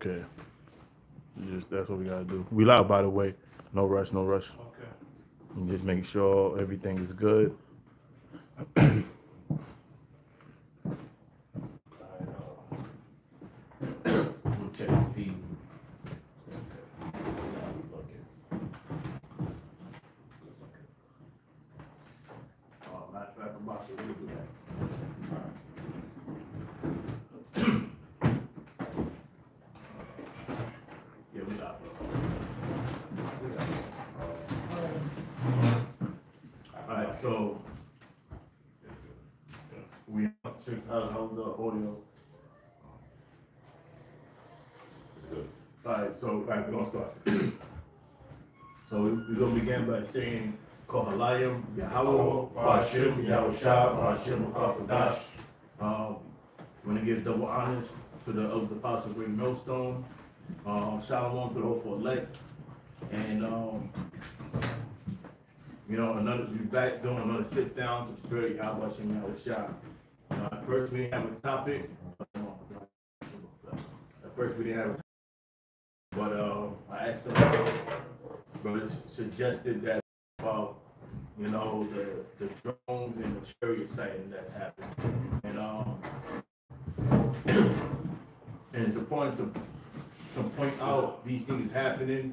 Okay. That's what we gotta do. We live, by the way. No rush, no rush. Okay. And just make sure everything is good. We'll check the feed. Matter of fact, I'm about to redo that. Yeah, we got it. Alright, so we have to check out how the audio. It's good. Alright, so we're gonna start. So we're gonna begin by saying Kohalayim, Yahweh, Ba'ashem, Yahweh Shah, Ba'ashem, Kakadash. We're gonna give double honors to the Apostle Great Millstone, Shalom to the hopeful elect, and we back doing another sit down to the Spirit Yahweh Shem Yahweh Shah. First we didn't have a topic. At first we didn't have a topic, but I asked them, brothers suggested that about the drones and the chariot sighting that's happening, and it's important to point out these things happening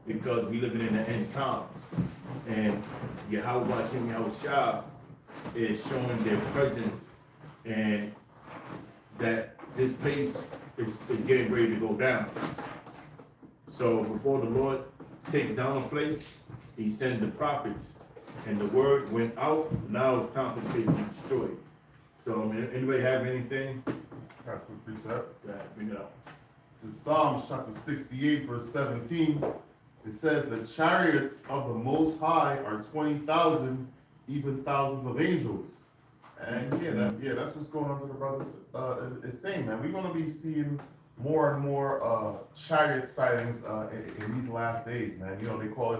because we living in the end times, and Yahweh Hashem Yahweh Shah is showing their presence, and that this place is getting ready to go down. So before the Lord takes down a place, he sent the prophets, and the word went out. Now it's time for the place to be destroyed. So, anybody have anything? That's what precept. Yeah, bring it up. This is Psalms chapter 68, verse 17. It says, the chariots of the Most High are 20,000, even thousands of angels. And that's what's going on to the brothers is saying, man. We're going to be seeing more and more chariot sightings in these last days, man. They call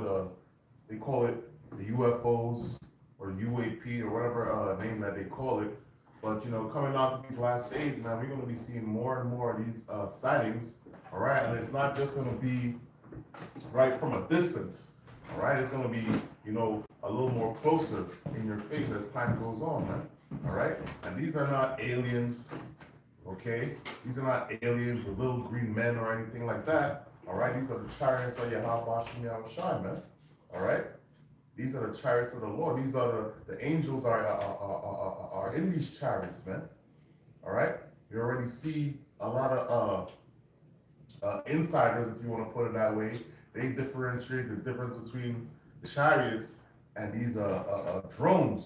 it the UFOs or UAP or whatever name that they call it. But coming out of these last days, man, we're going to be seeing more and more of these sightings. All right, and it's not just going to be right from a distance. All right, it's going to be a little more closer in your face as time goes on, man. All right, and these are not aliens. Okay, these are not aliens with little green men or anything like that. All right, these are the chariots of Yahweh Hashem Yahweh Shai, man. All right, these are the chariots of the Lord. These are the angels are in these chariots, man. All right, you already see a lot of insiders, if you want to put it that way. They differentiate the difference between the chariots and these drones.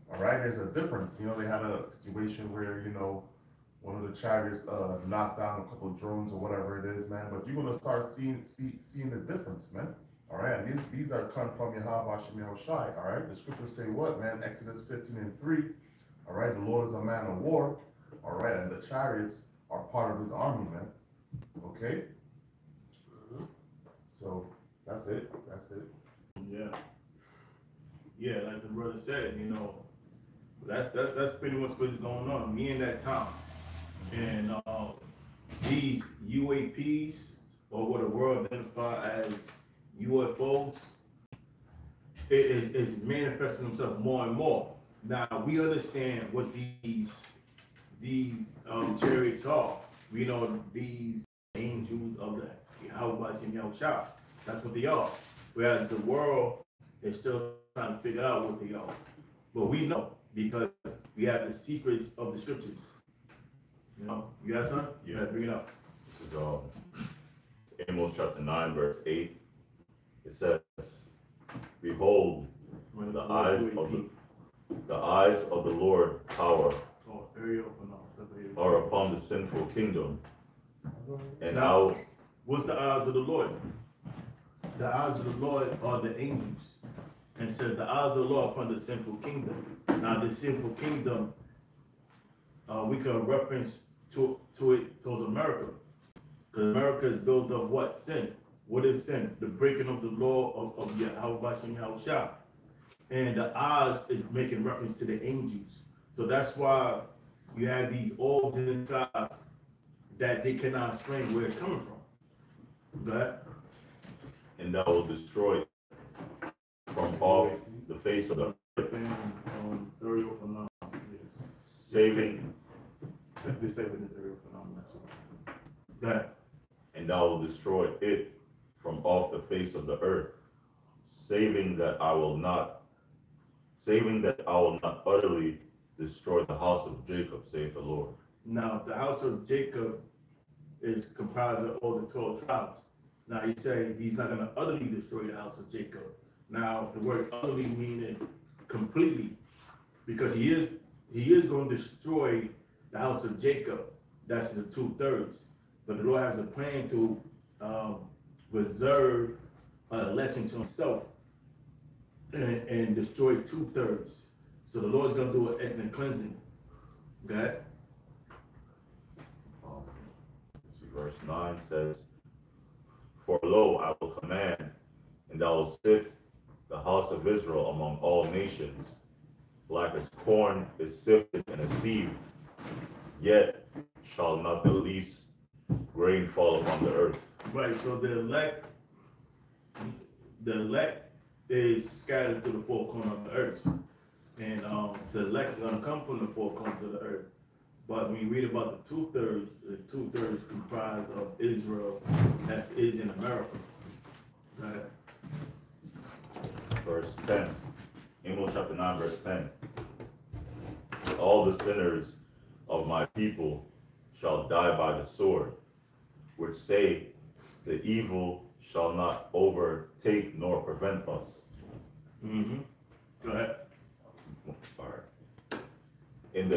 All right, there's a difference. They had a situation where one of the chariots knocked down a couple of drones or whatever it is, man. But you're gonna start seeing the difference, man. All right, and these are come from Yahweh Hashem Yahweh Shai. All right, the scriptures say what, man? Exodus 15:3. All right, the Lord is a man of war. All right, and the chariots are part of his army, man. Okay. So that's it. That's it. Yeah, like the brother said, that's pretty much what's going on. Me in that time. And these UAPs, or what the world identifies as UFOs, it is manifesting themselves more and more. Now we understand what these chariots are. We know these angels of the Yahweh Yahweh Shah. That's what they are. Whereas the world is still trying to figure out what they are. But we know because we have the secrets of the scriptures. You got something? Yeah, bring it up. This is Amos chapter 9, verse 8. It says, behold, the eyes of the Lord power are upon the sinful kingdom. And now, what's the eyes of the Lord? The eyes of the Lord are the angels. And it says the eyes of the Lord upon the sinful kingdom. Now the sinful kingdom, we can reference to it towards America. Because America is built of what? Sin. What is sin? The breaking of the law of Yahweh Hashem Yahweh Shah. And the eyes is making reference to the angels. So that's why you have these orbs in the sky that they cannot explain where it's coming from. Go ahead. And thou will destroy it from off the face of the earth, Aerial phenomenon. saving, They stay with this aerial phenomenon. Go ahead. and thou will destroy it from off the face of the earth, saving that I will not utterly destroy the house of Jacob, saith the Lord. Now, the house of Jacob is comprised of all the 12 tribes. Now, he said he's not going to utterly destroy the house of Jacob. Now, the word utterly meaning completely, because he is going to destroy the house of Jacob. That's the 2/3. But the Lord has a plan to reserve an election to himself and destroy 2/3. So the Lord's going to do an ethnic cleansing. Okay? See, verse 9 says, For lo, I will command, and thou wilt sift the house of Israel among all nations, like as corn is sifted in a sieve, yet shall not the least grain fall upon the earth. Right, so the elect is scattered to the four corners of the earth. And the elect is going to come from the four corners of the earth. But when you read about the 2/3, the 2/3 comprised of Israel, that is in America. Right? Verse 10, Amos chapter 9, verse 10. All the sinners of my people shall die by the sword, which say, the evil shall not overtake nor prevent us. Mm-hmm. Go ahead. All right. In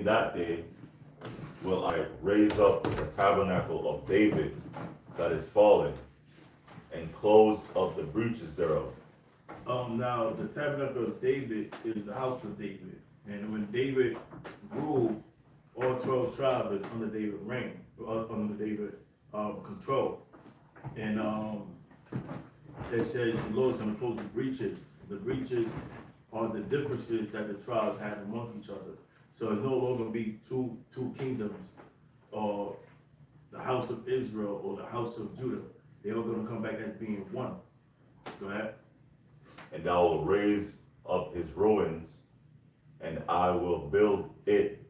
that day will I raise up the tabernacle of David that is fallen, and close up the breaches thereof. Now the tabernacle of David is the house of David. And when David ruled, all 12 tribes is under David's reign, under David's control. And it says the Lord's going to close the breaches. The breaches are the differences that the tribes have among each other. So it's no longer be two kingdoms, or the house of Israel or the house of Judah. They're all going to come back as being one. Go ahead. And thou will raise up his ruins, and I will build it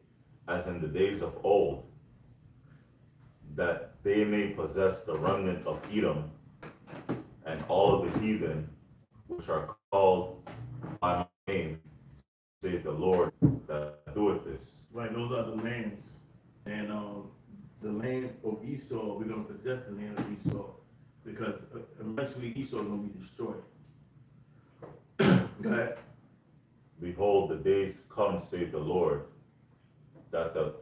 as in the days of old, that they may possess the remnant of Edom, and all of the heathen which are called by my name, saith the Lord that doeth this. Right, those are the lands. And the land of Esau, we're going to possess the land of Esau, because eventually Esau is going to be destroyed. Go ahead. Behold, the days come, saith the Lord, that the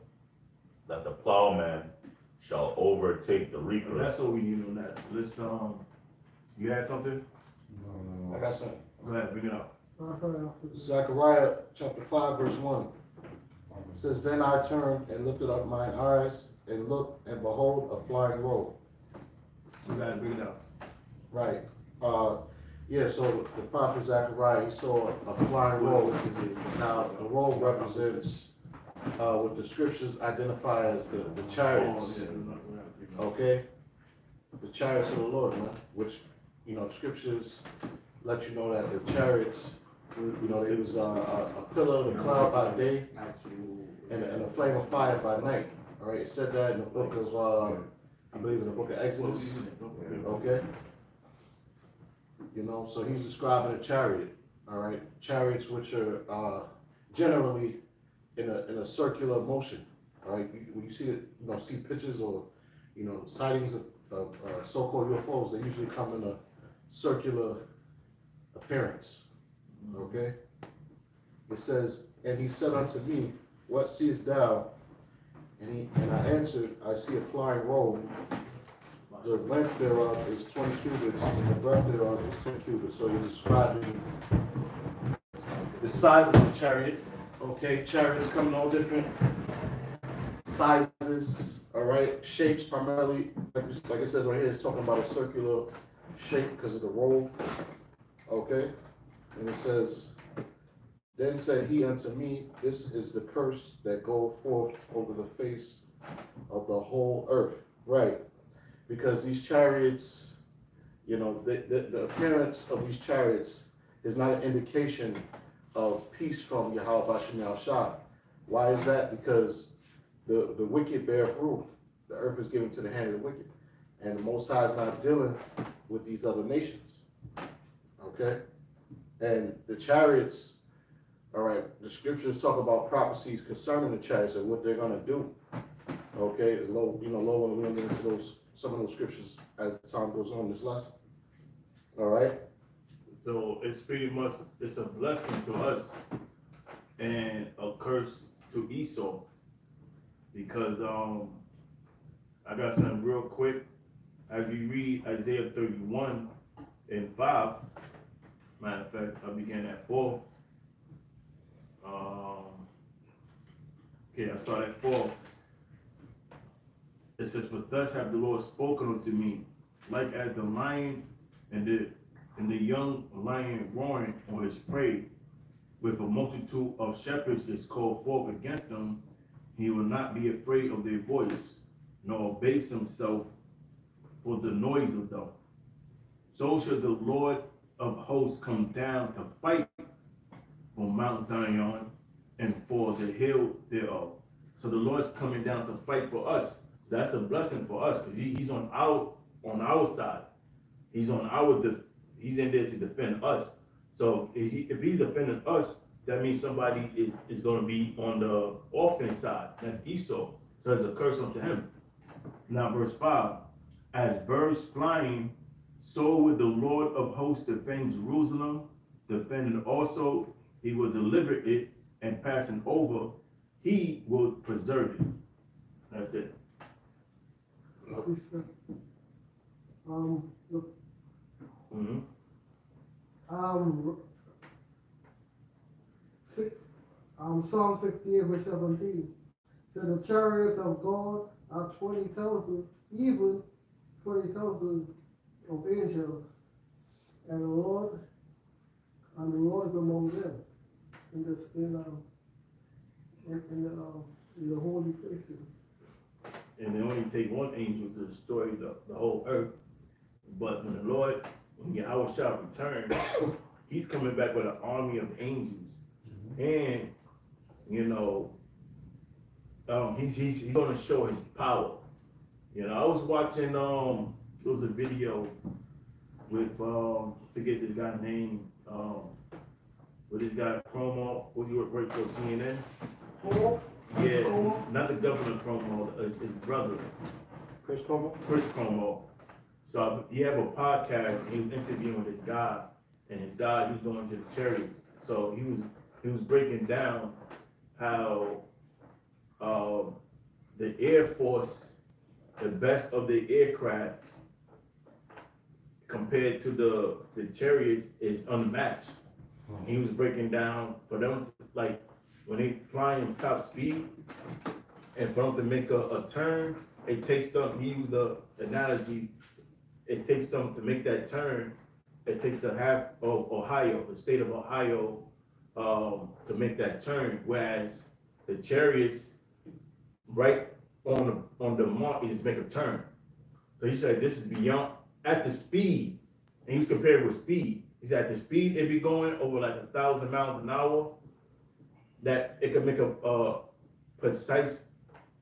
plowman shall overtake the reaper. That's all we need on that. Let's, you had something? No. I got something. Go ahead, bring it up. Zechariah chapter 5, verse 1. It says, Then I turned and lifted up mine eyes and looked, and behold, a flying robe. You gotta bring it up. Right. Yeah, so the prophet Zechariah, he saw a flying robe. Now, the robe represents what the scriptures identify as the chariots. Okay? The chariots of the Lord, man. Which, scriptures let you know that the chariots, it was a pillar of the cloud by day and a flame of fire by night. All right, it said that in the book of, I believe in the book of Exodus. Okay? So he's describing a chariot. All right, chariots which are generally in a circular motion. All right, when you see pictures or sightings of so-called UFOs, they usually come in a circular appearance. Okay? It says, and he said unto me, What seest thou? And I answered, I see a flying robe. The length thereof is 20 cubits, and the breadth thereof is 10 cubits. So he's describing the size of the chariot. Okay, chariots come in all different sizes, all right, shapes primarily, like it says right here, it's talking about a circular shape because of the robe. Okay, and it says, Then said he unto me, This is the curse that goeth forth over the face of the whole earth, right? Because these chariots, you know, the appearance of these chariots is not an indication of peace from Yahweh Bashem Yahushua. Why is that? Because the wicked bear rule. The earth is given to the hand of the wicked. And the Most High is not dealing with these other nations. Okay? And the chariots, all right, the scriptures talk about prophecies concerning the chariots and what they're going to do. Okay? It's low, you know, low, and we're going to get into some of those scriptures as the time goes on in this lesson. All right? So it's pretty much, it's a blessing to us and a curse to Esau. Because I got something real quick. As you read Isaiah 31 and 5, matter of fact, I began at 4. Okay, I start at 4. It says, "For thus hath the Lord spoken unto me, like as the lion and the young lion roaring on his prey, with a multitude of shepherds is called forth against them, he will not be afraid of their voice, nor abase himself for the noise of them. So shall the Lord of hosts come down to fight for Mount Zion and for the hill thereof." So the Lord's coming down to fight for us. That's a blessing for us, because he's on our side. He's he's in there to defend us. So if he's defending us, that means somebody is going to be on the offense side. That's Esau. So it's a curse unto him. Now verse 5, "As birds flying, so will the Lord of hosts defend Jerusalem, defending also, he will deliver it, and passing over, he will preserve it." That's it. Look, Mm-hmm. Psalm 68 verse 17 said the chariots of God are 20,000, even 20,000 of angels, and the Lord is among them in the holy places. And they only take one angel to destroy the whole earth. But when the Lord, when Yahweh shall return, he's coming back with an army of angels. And, you know, he's going to show his power. You know, I was watching, there was a video with, forget this guy's name, with this guy, Promo, who you work for CNN. Yeah, not the governor Promo, his brother. Chris Como? Chris Como. So he have a podcast, and he was interviewing this guy, and his guy, he was going to the chariots. So he was breaking down how the Air Force, the best of the aircraft compared to the chariots is unmatched. He was breaking down for them, like when they flying top speed, and for them to make a turn, it takes them, he used the analogy, it takes them to make that turn, it takes the half of Ohio, the state of Ohio, to make that turn, whereas the chariots, right on the mark, is make a turn. So he said this is beyond, at the speed, and he was compared with speed. He said at the speed it be going over like 1,000 miles an hour, that it could make a precise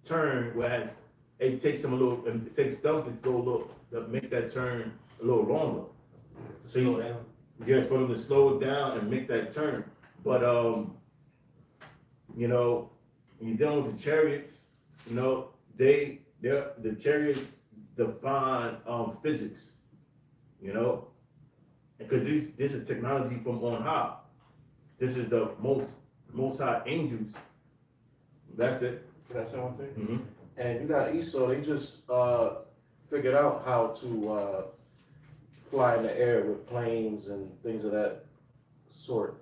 turn, whereas it takes them it takes them to go a little, to make that turn a little longer. So Slow down. yes, for them to slow it down and make that turn. But you know, when you're dealing with the chariots, you know, the chariots define physics, you know, because this is technology from on high. This is the most high angels. That's it. Can I say one thing? Mm-hmm. And you got Esau, they just figured out how to fly in the air with planes and things of that sort.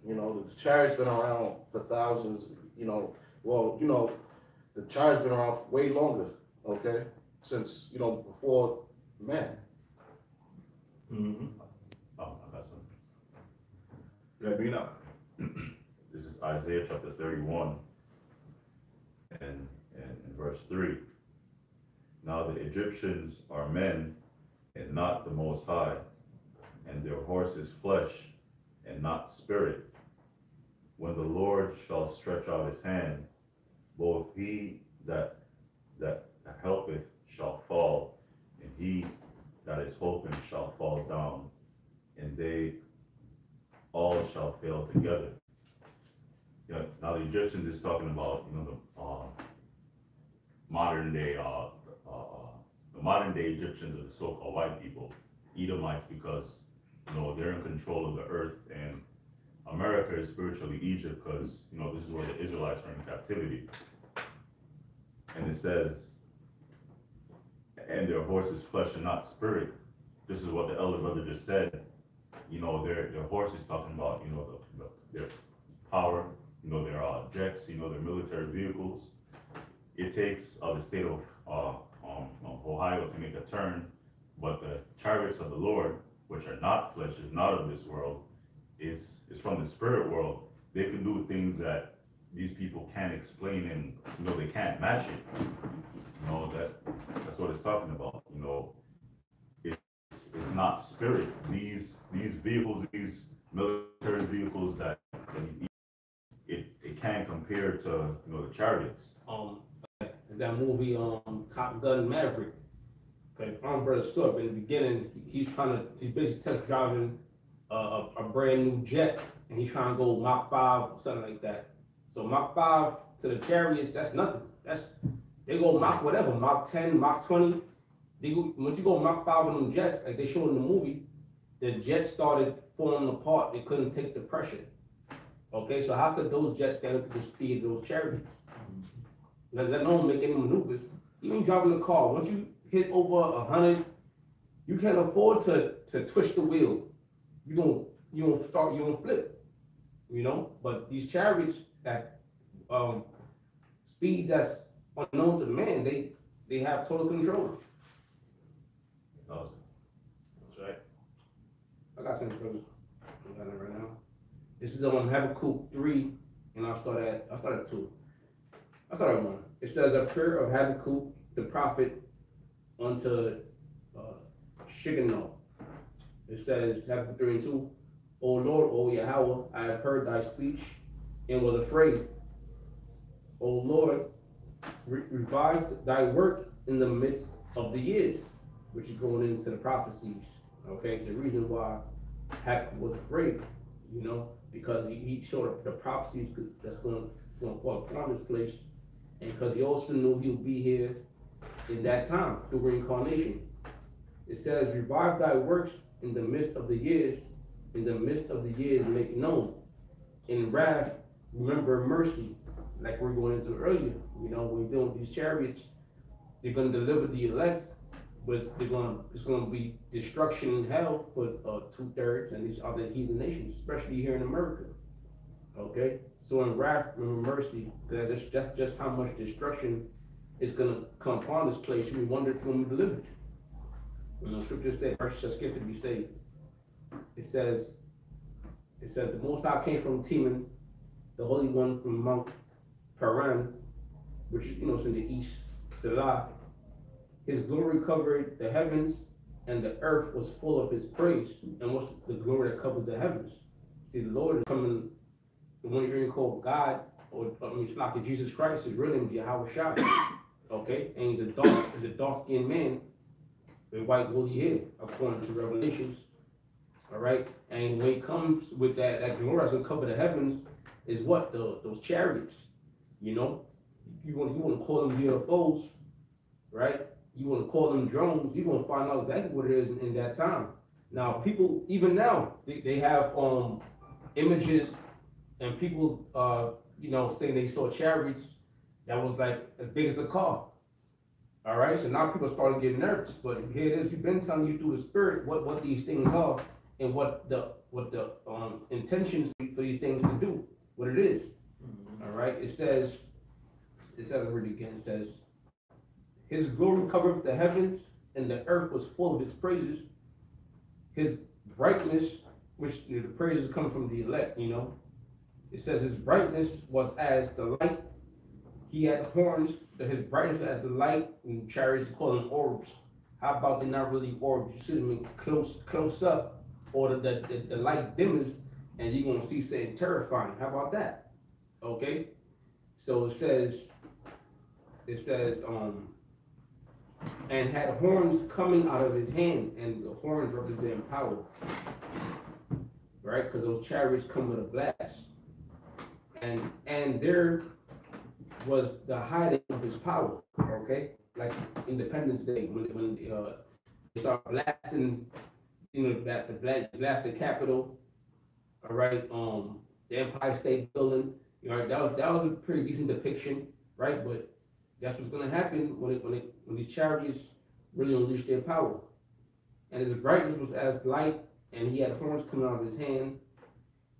You know, the chariot's been around for thousands, you know, well, you know, the chariot's been around way longer, okay, since, you know, before man. Mm-hmm. Oh, I got something. Yeah, bring it up. This is Isaiah chapter 31 and verse Verse 3. Now the Egyptians are men and not the Most High, and their horses flesh and not spirit. When the Lord shall stretch out his hand, both he that helpeth shall fall, and he that is hoping shall fall down, and they all shall fail together. Yeah, now the Egyptians is talking about, the modern day, the modern day Egyptians are the so-called white people, Edomites, because they're in control of the earth, and America is spiritually Egypt because this is where the Israelites are in captivity. And it says, and their horses flesh and not spirit. This is what the elder brother just said. Their horse is talking about their power, their jets, their military vehicles. It takes the state of Ohio to make a turn, but the chariots of the Lord, which are not flesh, is not of this world, is from the spirit world. They can do things that these people can't explain, and they can't match it. That's what it's talking about. It's not spirit. These vehicles, these military vehicles it can't compare to the chariots. That movie Top Gun Maverick. Okay, brother saw it in the beginning. He's basically test driving a brand new jet, and he's trying to go Mach 5 or something like that. So Mach 5 to the chariots, that's nothing. They go Mach whatever, Mach 10, Mach 20. Once you go Mach 5 on them jets, like they showed in the movie, the jets started falling apart. They couldn't take the pressure. Okay, so how could those jets stand up to the speed of those chariots? Let alone make any maneuvers. Even driving a car, once you hit over 100, you can't afford to twist the wheel. You won't flip. But these chariots at speed that's unknown to man, they have total control. Awesome. That's right. I got some brothers. I'm got it right now. This is on Habakkuk 3, and I'll start at 2. I start at 1. It says, a prayer of Habakkuk the prophet unto Shigionoth. It says, Habakkuk 3 and 2, O Lord, O Yahweh, I have heard thy speech and was afraid. O Lord, revive thy work in the midst of the years, which is going into the prophecies. Okay, it's the reason why Habakkuk was afraid, because he showed the prophecies that's going to fall upon this place, and because he also knew he would be here in that time through reincarnation. It says, revive thy works in the midst of the years, in the midst of the years make known. In wrath, remember mercy, like we we're going into earlier. When we're doing these chariots, they're going to deliver the elect, but it's going to be destruction in hell for 2/3 and these other heathen nations, especially here in America. Okay, so in wrath, remember mercy. That's just how much destruction is going to come upon this place. You wonder if it's going to be delivered. Scripture said, "Mercy shall scarcely be saved." It says the Most High came from Teman, the Holy One from Mount Paran, which is it's in the east, Selah. His glory covered the heavens, and the earth was full of his praise. And what's the glory that covers the heavens? See, the Lord is coming, the one you're going to call God, it's like Jesus Christ, his real name is Yahweh Shai. Okay? And he's a dark-skinned man with white woolly hair, according to Revelations. All right? And when it comes with that glory that's going to cover the heavens, is what? Those chariots. You want to call them UFOs, right? You want to call them drones, you're going to find out exactly what it is in that time. Now, people, even now, they have images and people, saying they saw chariots that was like as big as a car. All right, so now people are starting to get nervous. But here it is, we've been telling you through the spirit what these things are and what the intentions for these things to do, what it is. All right, it says, I'll read it again, it says, his glory covered the heavens, and the earth was full of his praises. His brightness, which the praises come from the elect, it says his brightness was as the light he had horns, that his brightness as the light, and chariots call them orbs. How about they're not really orbs? You see them in close up, or the light dimmers, and you're gonna see something terrifying. How about that? Okay? So it says, and had horns coming out of his hand, and the horns represent power, right? Because those chariots come with a blast, and there was the hiding of his power, okay? Like Independence Day, when they start blasting, blast the Capitol, all right? The Empire State Building, that was a pretty decent depiction, right? But that's what's gonna happen when these chariots really unleash their power. And his brightness was as light, and he had horns coming out of his hand,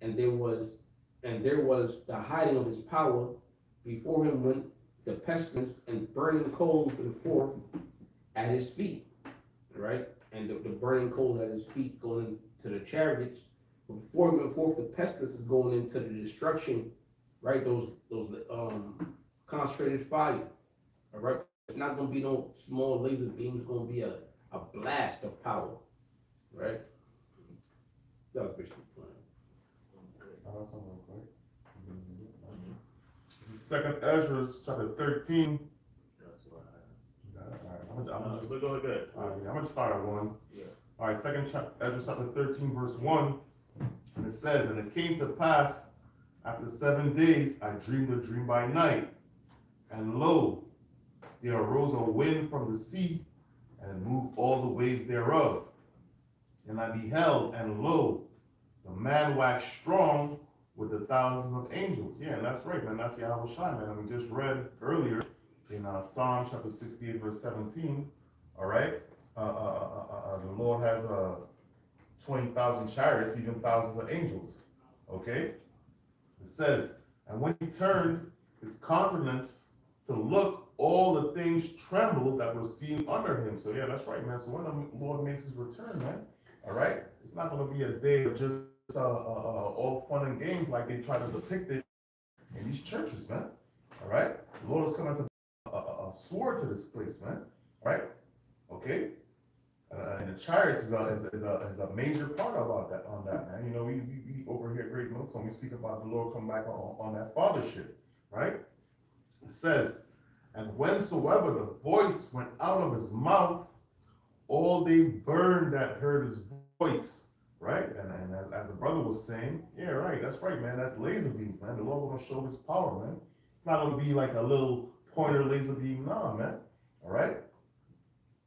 and there was the hiding of his power. Before him went the pestilence, and burning coals went forth at his feet, right? And the burning coals at his feet going into the chariots. Before he went forth, the pestilence is going into the destruction, right? Those concentrated fire, all right? It's not gonna be no small laser beam. It's gonna be a blast of power, right? That was basically the plan. This is Second Ezra, chapter 13. That's what I'm gonna so go ahead. I'm gonna start at 1. Yeah. All right, Ezra chapter 13, verse 1. And it says, and it came to pass, after 7 days, I dreamed a dream by night. And lo, there arose a wind from the sea, and moved all the waves thereof. And I beheld, and lo, the man waxed strong with the thousands of angels. Yeah, and that's right, man. That's Yahweh Shai, man. And we just read earlier in Psalm chapter 68, verse 17. All right, the Lord has 20,000 chariots, even thousands of angels. Okay, it says, and when he turned his countenance to look, all the things trembled that were seen under him. So yeah, that's right, man. So when the Lord makes his return, man, all right, it's not going to be a day of just all fun and games like they try to depict it in these churches, man. All right, the Lord is coming to a sword to this place, man. All right, okay. And the chariots is a major part about that, on that, man. You know, we over here at Great Notes when we speak about the Lord come back on that fathership, right? It says, and whensoever the voice went out of his mouth, all they burned that heard his voice, right? And as the brother was saying, yeah, right, that's right, man. That's laser beams, man. The Lord gonna show his power, man. It's not gonna be like a little pointer laser beam, nah, man. All right.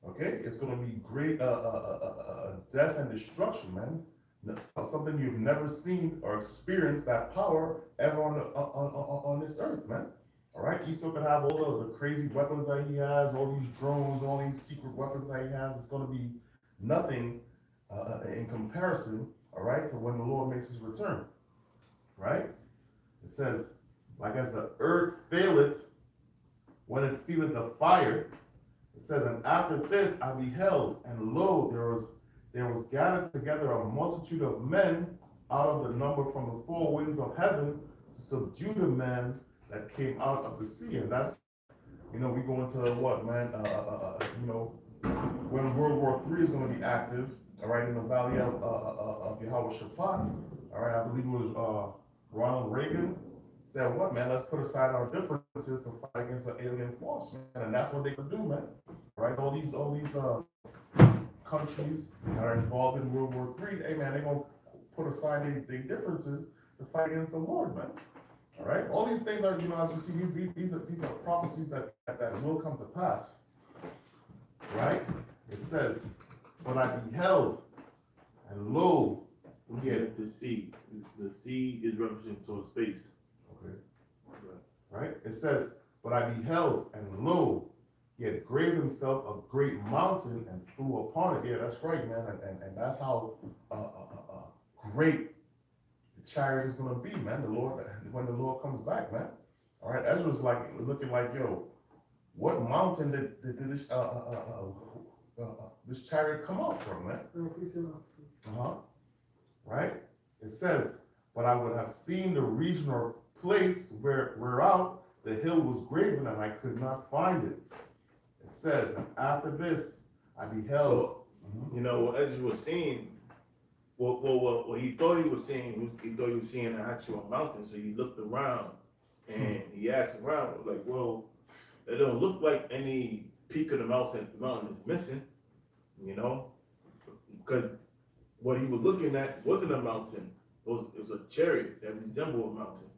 Okay, it's going to be great death and destruction, man. That's something you've never seen or experienced that power ever on this earth, man. All right, he still can have all the crazy weapons that he has, all these drones, all these secret weapons that he has. It's going to be nothing in comparison, all right, to when the Lord makes his return, right? It says, like as the earth faileth when it feeleth the fire. It says, and after this I beheld, and lo, there was gathered together a multitude of men out of the number from the four winds of heaven to subdue the men that came out of the sea. And that's, you know, we go into what, man, you know, when World War III is going to be active, all right, in the valley of Yahweh Shaphat, all right, I believe it was Ronald Reagan said, what, man, let's put aside our differences to fight against an alien force, man. And that's what they could do, man. Right? All these countries that are involved in World War III, hey, man, they're going to put aside their differences to fight against the Lord, man. All right? All these things are, you know, as you see, these are prophecies that will come to pass. Right? It says, but I beheld, and lo, we get the sea. The sea is represented towards space. Okay. Right? It says, but I beheld, and lo, he had graved himself a great mountain and flew upon it. Yeah, that's right, man. And that's how great the chariot is going to be, man. The Lord, when the Lord comes back, man. All right, Ezra's like looking like, yo, what mountain did this chariot come out from, man? Right? It says, but I would have seen the region or place whereout the hill was graven, and I could not find it. It says, and after this, I beheld. So, you know, as you were saying, what he thought he was seeing, he thought he was seeing an actual mountain, so he looked around, and he asked around, like, well, it don't look like any peak of the mountain is missing, you know? Because what he was looking at wasn't a mountain, it was a chariot that resembled a mountain.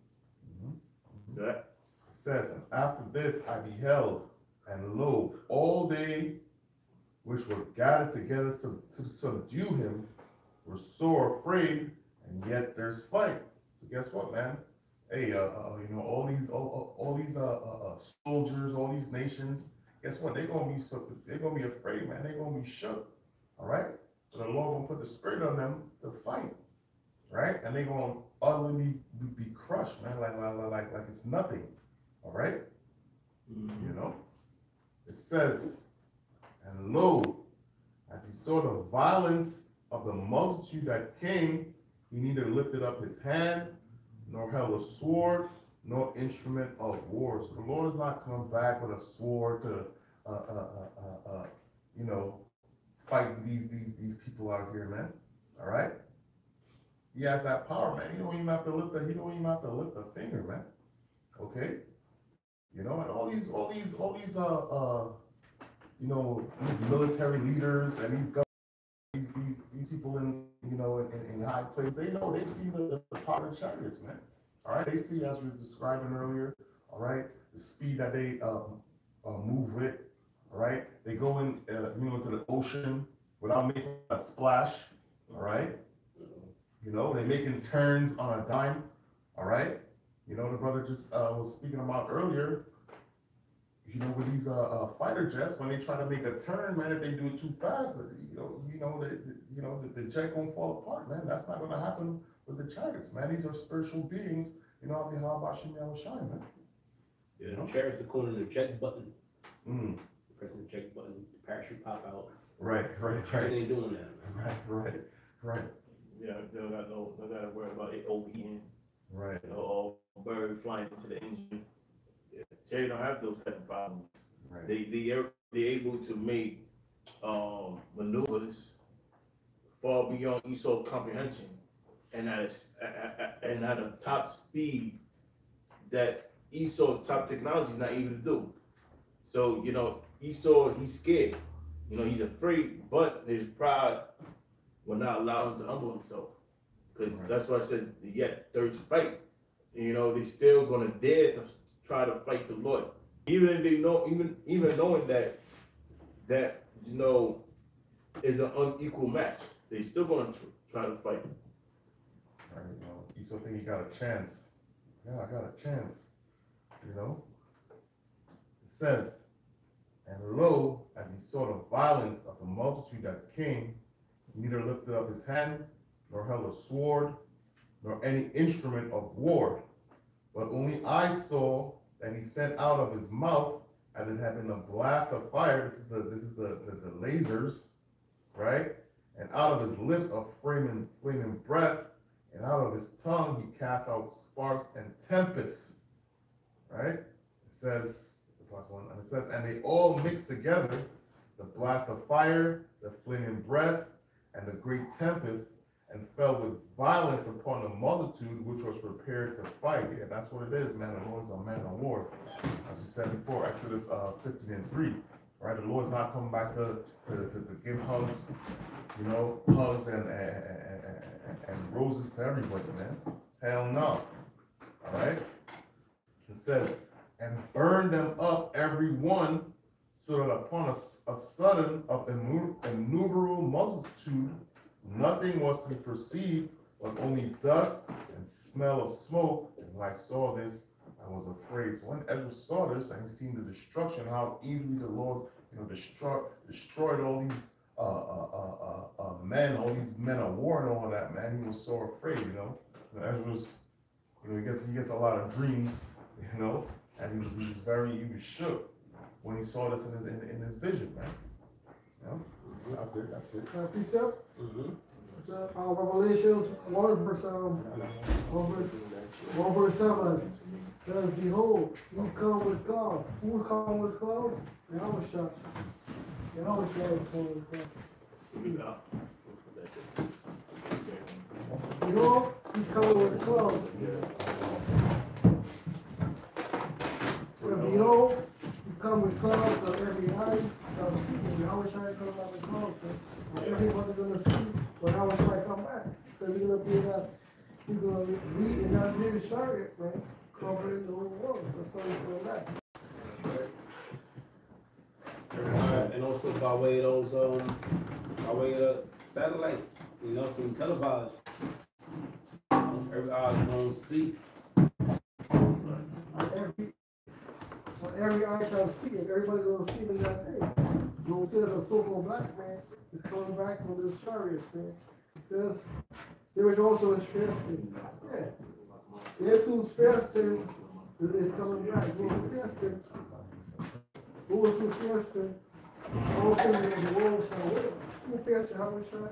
Right? It says, and after this I beheld, and lo, all they which were gathered together to subdue him were sore afraid, and yet there's fight. So guess what, man? Hey, you know, all these soldiers, all these nations, guess what? They're gonna be afraid, man. They're gonna be shook. All right. So the Lord gonna put the spirit on them to fight, right? And they're gonna utterly be crushed, man, like it's nothing. All right. You know. It says, and lo, as he saw the violence of the multitude that came, he neither lifted up his hand, nor held a sword, nor instrument of war. So the Lord is not coming back with a sword to, you know, fight these people out here, man. All right. He has that power, man. He don't even have to lift a finger, man. Okay. You know, and all these, you know, these military leaders and these people in, you know, in high places, they know, they see the power of chariots, man. All right, they see, as we were describing earlier, all right, the speed that they move with, all right. They go in, you know, into the ocean without making a splash, all right. You know, they're making turns on a dime, all right. You know, the brother just was speaking about earlier. You know, with these fighter jets, when they try to make a turn, man, if they do it too fast, the jet gonna fall apart, man. That's not gonna happen with the chariots, man. These are spiritual beings. You know, how about Shine, man? Yeah, the chariots are calling the jet button. Mm. Pressing the check button, the parachute pop out. Right. Chariots ain't doing that. Right. Yeah, they don't gotta worry about it overheating. Right. You know, or bird flying into the engine. Yeah, they don't have those type of problems. Right. They're able to make maneuvers far beyond Esau comprehension, and at a top speed that Esau top technology is not able to do. So, you know, Esau, he's scared. You know, he's afraid, but his pride will not allow him to humble himself. Because that's why I said, yet there's fight. You know, they still gonna dare to try to fight the Lord, even if they know, even knowing that you know is an unequal match. They still gonna try to fight. Right. You know, Esau think he got a chance. Yeah, I got a chance. You know. It says, and lo, as he saw the violence of the multitude that came, he neither lifted up his hand, nor held a sword, nor any instrument of war. But only I saw that he sent out of his mouth, as it had been a blast of fire. This is the lasers, right? And out of his lips a flaming breath, and out of his tongue he cast out sparks and tempests. Right? It says, this last one, and it says, and they all mixed together, the blast of fire, the flaming breath, and the great tempest, and fell with violence upon the multitude which was prepared to fight. Yeah, that's what it is, man. The Lord is a man of war. As we said before, Exodus 15:3. Right? The Lord's not coming back to give hugs, you know, hugs and roses to everybody, man. Hell no. All right? It says, and burn them up every one, so that upon a sudden of innumerable multitude, nothing was to be perceived, but only dust and smell of smoke. And when I saw this, I was afraid. So when Ezra saw this and he seen the destruction, how easily the Lord, you know, destroyed all these men, all these men of war and all of that, man, he was so afraid, you know. And Ezra's, you know, he gets a lot of dreams, you know, and he was shook when he saw this in his vision, man. You know? That's it. Precept? Revelations 1 verse 7. Because behold, he come with clouds. Who come with clouds? Yahushua. Yahushua is coming with clouds. Behold, he come with clouds. And behold, he come with clouds of every eye shall see. Yahushua comes out with clouds. And everybody's gonna see when Yahushua come back. Because he's gonna be in that, he's gonna be in that little chariot, man. Covering the whole world, that's how you feel that. And also by way of those, by way of the satellites, you know, some televised. Every eye gonna see. Every eye shall see it, everybody gonna see it in that day. You don't see that a so-called black man is coming back from this chariot, man. Because there was also a stress thing. Yeah. There's who's fasting is coming back. Who's fasting? Who's fasting? All things in the world shall live. Who fasted Yahushua?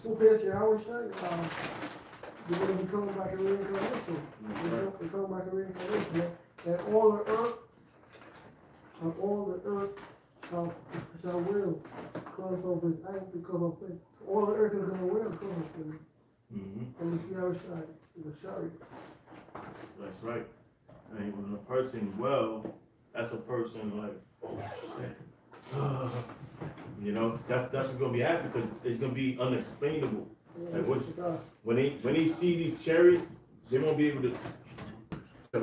Who fasted Yahushua? You're going to be coming back in reincarnation. You're coming back in reincarnation. And all the earth shall will because of his act, because of faith. All the earth is going to will because of him. And you see how it's shine, the chariot. That's right. And when a person that's a person like, oh shit. You know, that's what's gonna be happening because it's gonna be unexplainable. Yeah, Like when they see these chariots, they won't be able to. They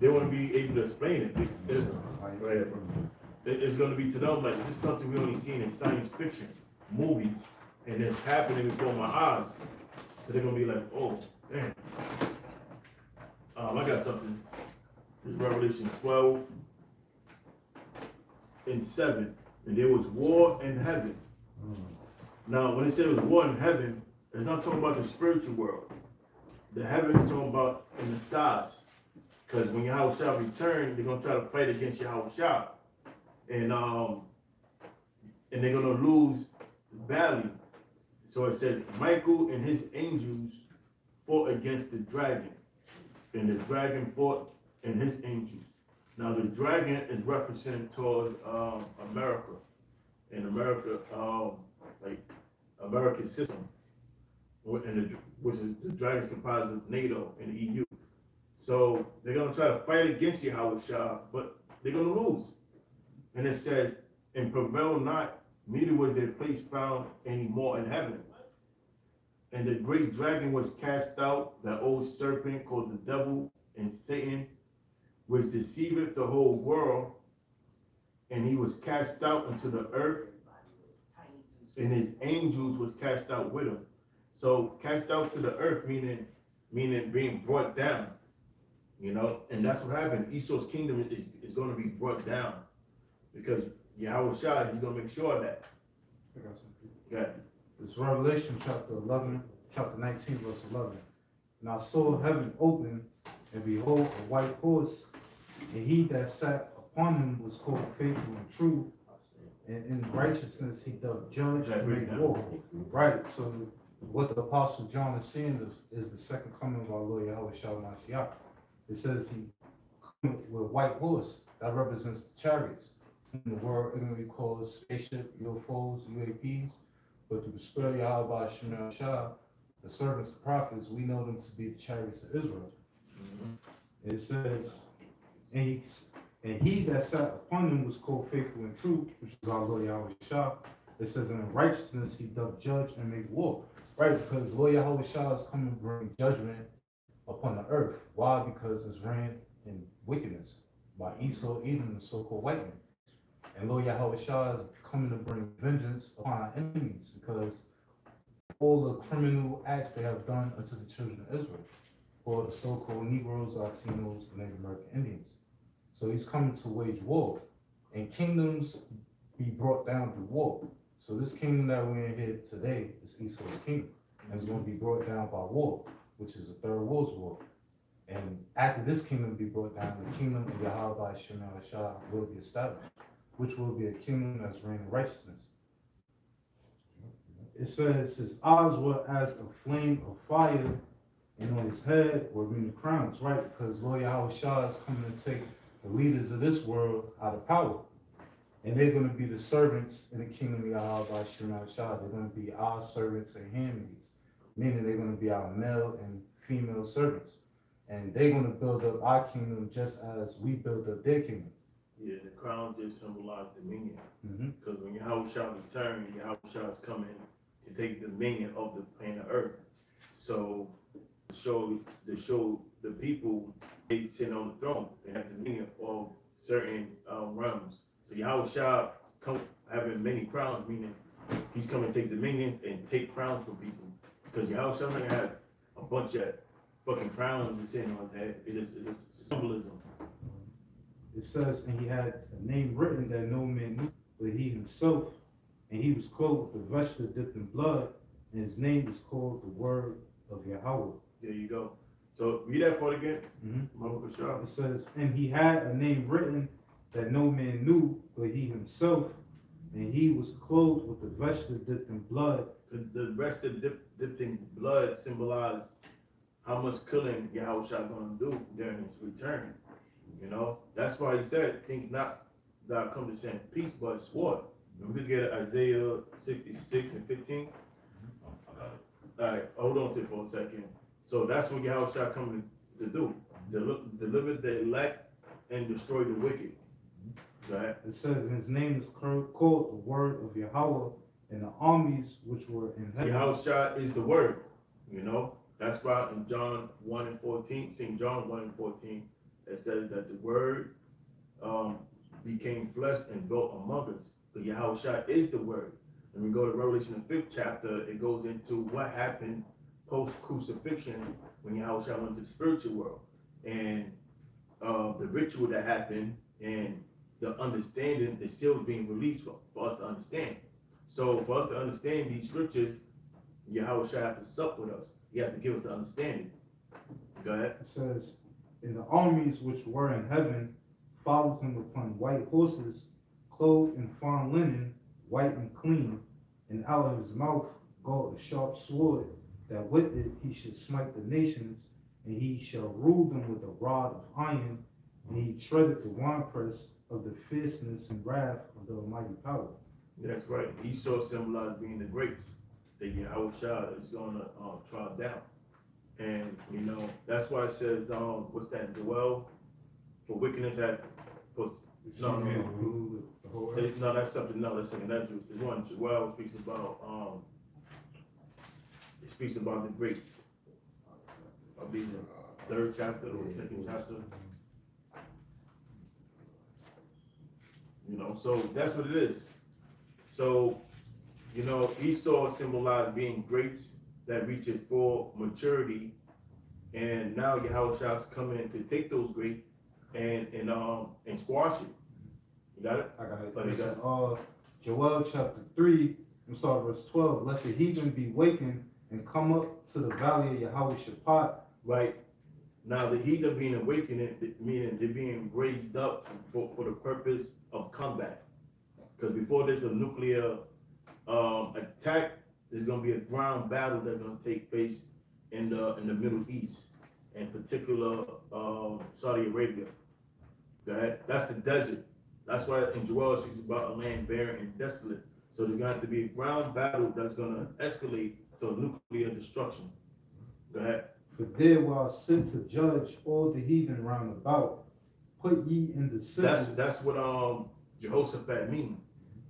won't be able to explain it. It's gonna be to them like this is something we only seen in science fiction movies, and it's happening before my eyes. So they're gonna be like, oh, damn. I got something. It's Revelation 12 and 7. And there was war in heaven. Now, when it said it was war in heaven, it's not talking about the spiritual world. The heaven is talking about in the skies. Because when Yahweh shall return, they're gonna try to fight against Yahweh shall. And they're gonna lose the battle. So it said, Michael and his angels fought against the dragon. And the dragon fought and his angels. Now the dragon is referencing toward America. And America, like American system. Which is the dragon is comprised of NATO and the EU. So they're gonna try to fight against Yahweh Shah, but they're gonna lose. And it says, and prevail not, neither was their place found anymore in heaven. And the great dragon was cast out, that old serpent called the devil and Satan, which deceiveth the whole world. And he was cast out into the earth, and his angels was cast out with him. So cast out to the earth, meaning being brought down, you know, and that's what happened. Esau's kingdom is going to be brought down because Yahweh Shah, he's going to make sure of that. I got something. Okay. It's Revelation chapter 19, verse 11. And I saw heaven open, and behold, a white horse, and he that sat upon him was called Faithful and True, and in righteousness he doth judge and make war. Right, so what the Apostle John is saying is the second coming of our Lord Yahweh Shalom Mashiach. It says he come with a white horse, that represents the chariots. In the world, it can be called spaceship, UFOs, UAPs, but through the spirit of Yahweh Shemel Shah, the servants, the prophets, we know them to be the chariots of Israel. It says, and he that sat upon him was called Faithful and True, which is our Lord Yahweh Shah. It says, in righteousness he doth judge and make war. Right, because Lord Yahweh Shah is coming to bring judgment upon the earth. Why? Because it's ran in wickedness by Esau, Edom, the so-called white man. And Lord Yahweh Shah is coming to bring vengeance upon our enemies because all the criminal acts they have done unto the children of Israel, or the so-called Negroes, Latinos, and Native American Indians. So he's coming to wage war, and kingdoms be brought down through war. So this kingdom that we're in here today is Esau's kingdom, and it's going to be brought down by war, which is the Third World War. And after this kingdom be brought down, the kingdom of Yahweh Shemel Shah will be established, which will be a kingdom that's reigning in righteousness. It says his eyes were as a flame of fire, and on his head were many crowns, right? Because Lord Yahweh Shah is coming to take the leaders of this world out of power. And they're going to be the servants in the kingdom of Yahweh by Shema Shah. They're going to be our servants and handmaids, meaning they're going to be our male and female servants. And they're going to build up our kingdom just as we build up their kingdom. Yeah, the crown just symbolized dominion. Mm-hmm. Because when Yahweh shall return, Yahweh shall is coming to take dominion of the planet Earth. So to show the people they sit on the throne and have dominion of certain realms. So Yahweh shall come having many crowns, meaning he's coming to take dominion and take crowns from people. Because Yahweh shall not have a bunch of fucking crowns and sitting on his head. It's symbolism. It says, and he had a name written that no man knew, but he himself, and he was clothed with a vesture dipped in blood, and his name is called the Word of Yahweh. There you go. So read that part again. Mm-hmm. It says, and he had a name written that no man knew, but he himself, and he was clothed with a vesture dipped in blood. The vesture dipped in blood symbolized how much killing Yahweh shall going to do during his return. You know, that's why he said, think not that I come to send peace, but sword. And we get Isaiah 66 and 15. All right, hold on to it for a second. So that's what Yahweh shall come to do. Deliver the elect and destroy the wicked. Right? It says, and his name is called the Word of Yahweh, and the armies which were in heaven. Yahweh shall is the word, you know. That's why in John 1 and 14, St. John 1 and 14, it says that the word became flesh and dwelt among us. So Yahweh Shah is the word. And we go to Revelation, the 5th chapter, it goes into what happened post-crucifixion when Yahweh Shah went to the spiritual world. And the ritual that happened and the understanding is still being released for us to understand. So for us to understand these scriptures, Yahweh Shah has to sup with us. He has to give us the understanding. Go ahead. It says, and the armies which were in heaven followed him upon white horses, clothed in fine linen, white and clean, and out of his mouth goeth a sharp sword, that with it he should smite the nations, and he shall rule them with a rod of iron, and he treadeth the winepress of the fierceness and wrath of the almighty power. That's right. Esau symbolized being the grapes that Yahweh Shah is going to trod down. And, you know, that's why it says, what's that, Joel? For wickedness at, no, that's something, no, that's something, that's one. Joel speaks about, it speaks about the grapes. I'll be in the 3rd chapter or 2nd chapter. You know, so that's what it is. So, you know, Esau symbolized being grapes that reaches full maturity, and now Yahweh Shah's coming to take those grapes and squash it. You got it? I got it. But It's Joel chapter 3, I'm sorry, verse 12. Let the heathen be wakened and come up to the valley of Yahweh Shaphat. Right. Now the heathen being awakened, meaning they're being raised up for the purpose of combat. Because before there's a nuclear attack, there's going to be a ground battle that's going to take place in the Middle East, in particular Saudi Arabia. Okay? That's the desert. That's why in Joel it speaks about a land barren and desolate. So there's going to have to be a ground battle that's going to escalate to nuclear destruction. Go ahead. For there will I sit to judge all the heathen round about. Put ye in the city. That's what Jehoshaphat means.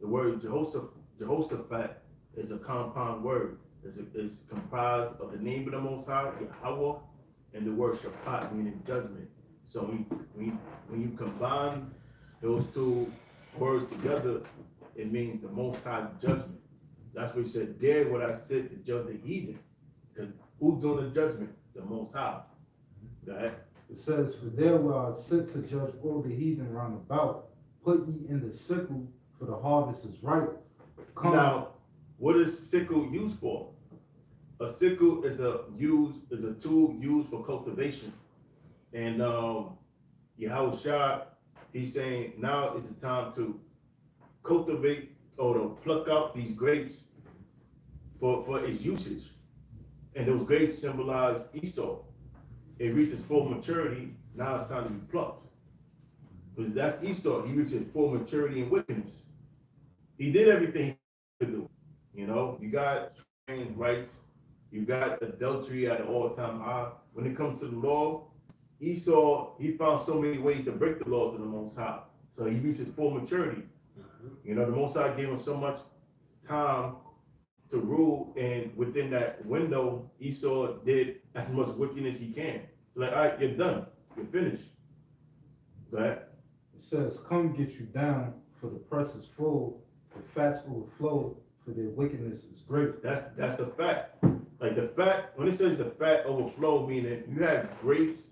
The word Jehoshaphat is a compound word. It's comprised of the name of the Most High, Yahweh, and the word Shaphat, meaning judgment. So when you combine those two words together, it means the Most High judgment. That's what he said, there would I sit to judge the heathen. Because who's doing the judgment? The Most High. Go ahead. It says, for there will I sit to judge all the heathen round about. Put ye in the sickle, for the harvest is ripe. Come. Now, what is sickle used for? A sickle is a tool used for cultivation. And Yahweh Shah, he's saying now is the time to cultivate or to pluck out these grapes for its usage. and those grapes symbolize Esau. It reaches full maturity, now it's time to be plucked. Because that's Esau, he reaches full maturity in wickedness. He did everything he could do. You know, you got trans rights, you got adultery at an all-time high. When it comes to the law, Esau, he found so many ways to break the laws of the Most High. So he reaches full maturity. You know, the Most High gave him so much time to rule, and within that window, Esau did as much wickedness he can. So like, all right, you're done, you're finished. Go ahead. It says, come get you down, for the press is full, the fats overflow, for their wickedness is great. That's the fact. Like the fat, when it says the fat overflow, meaning you have grapes,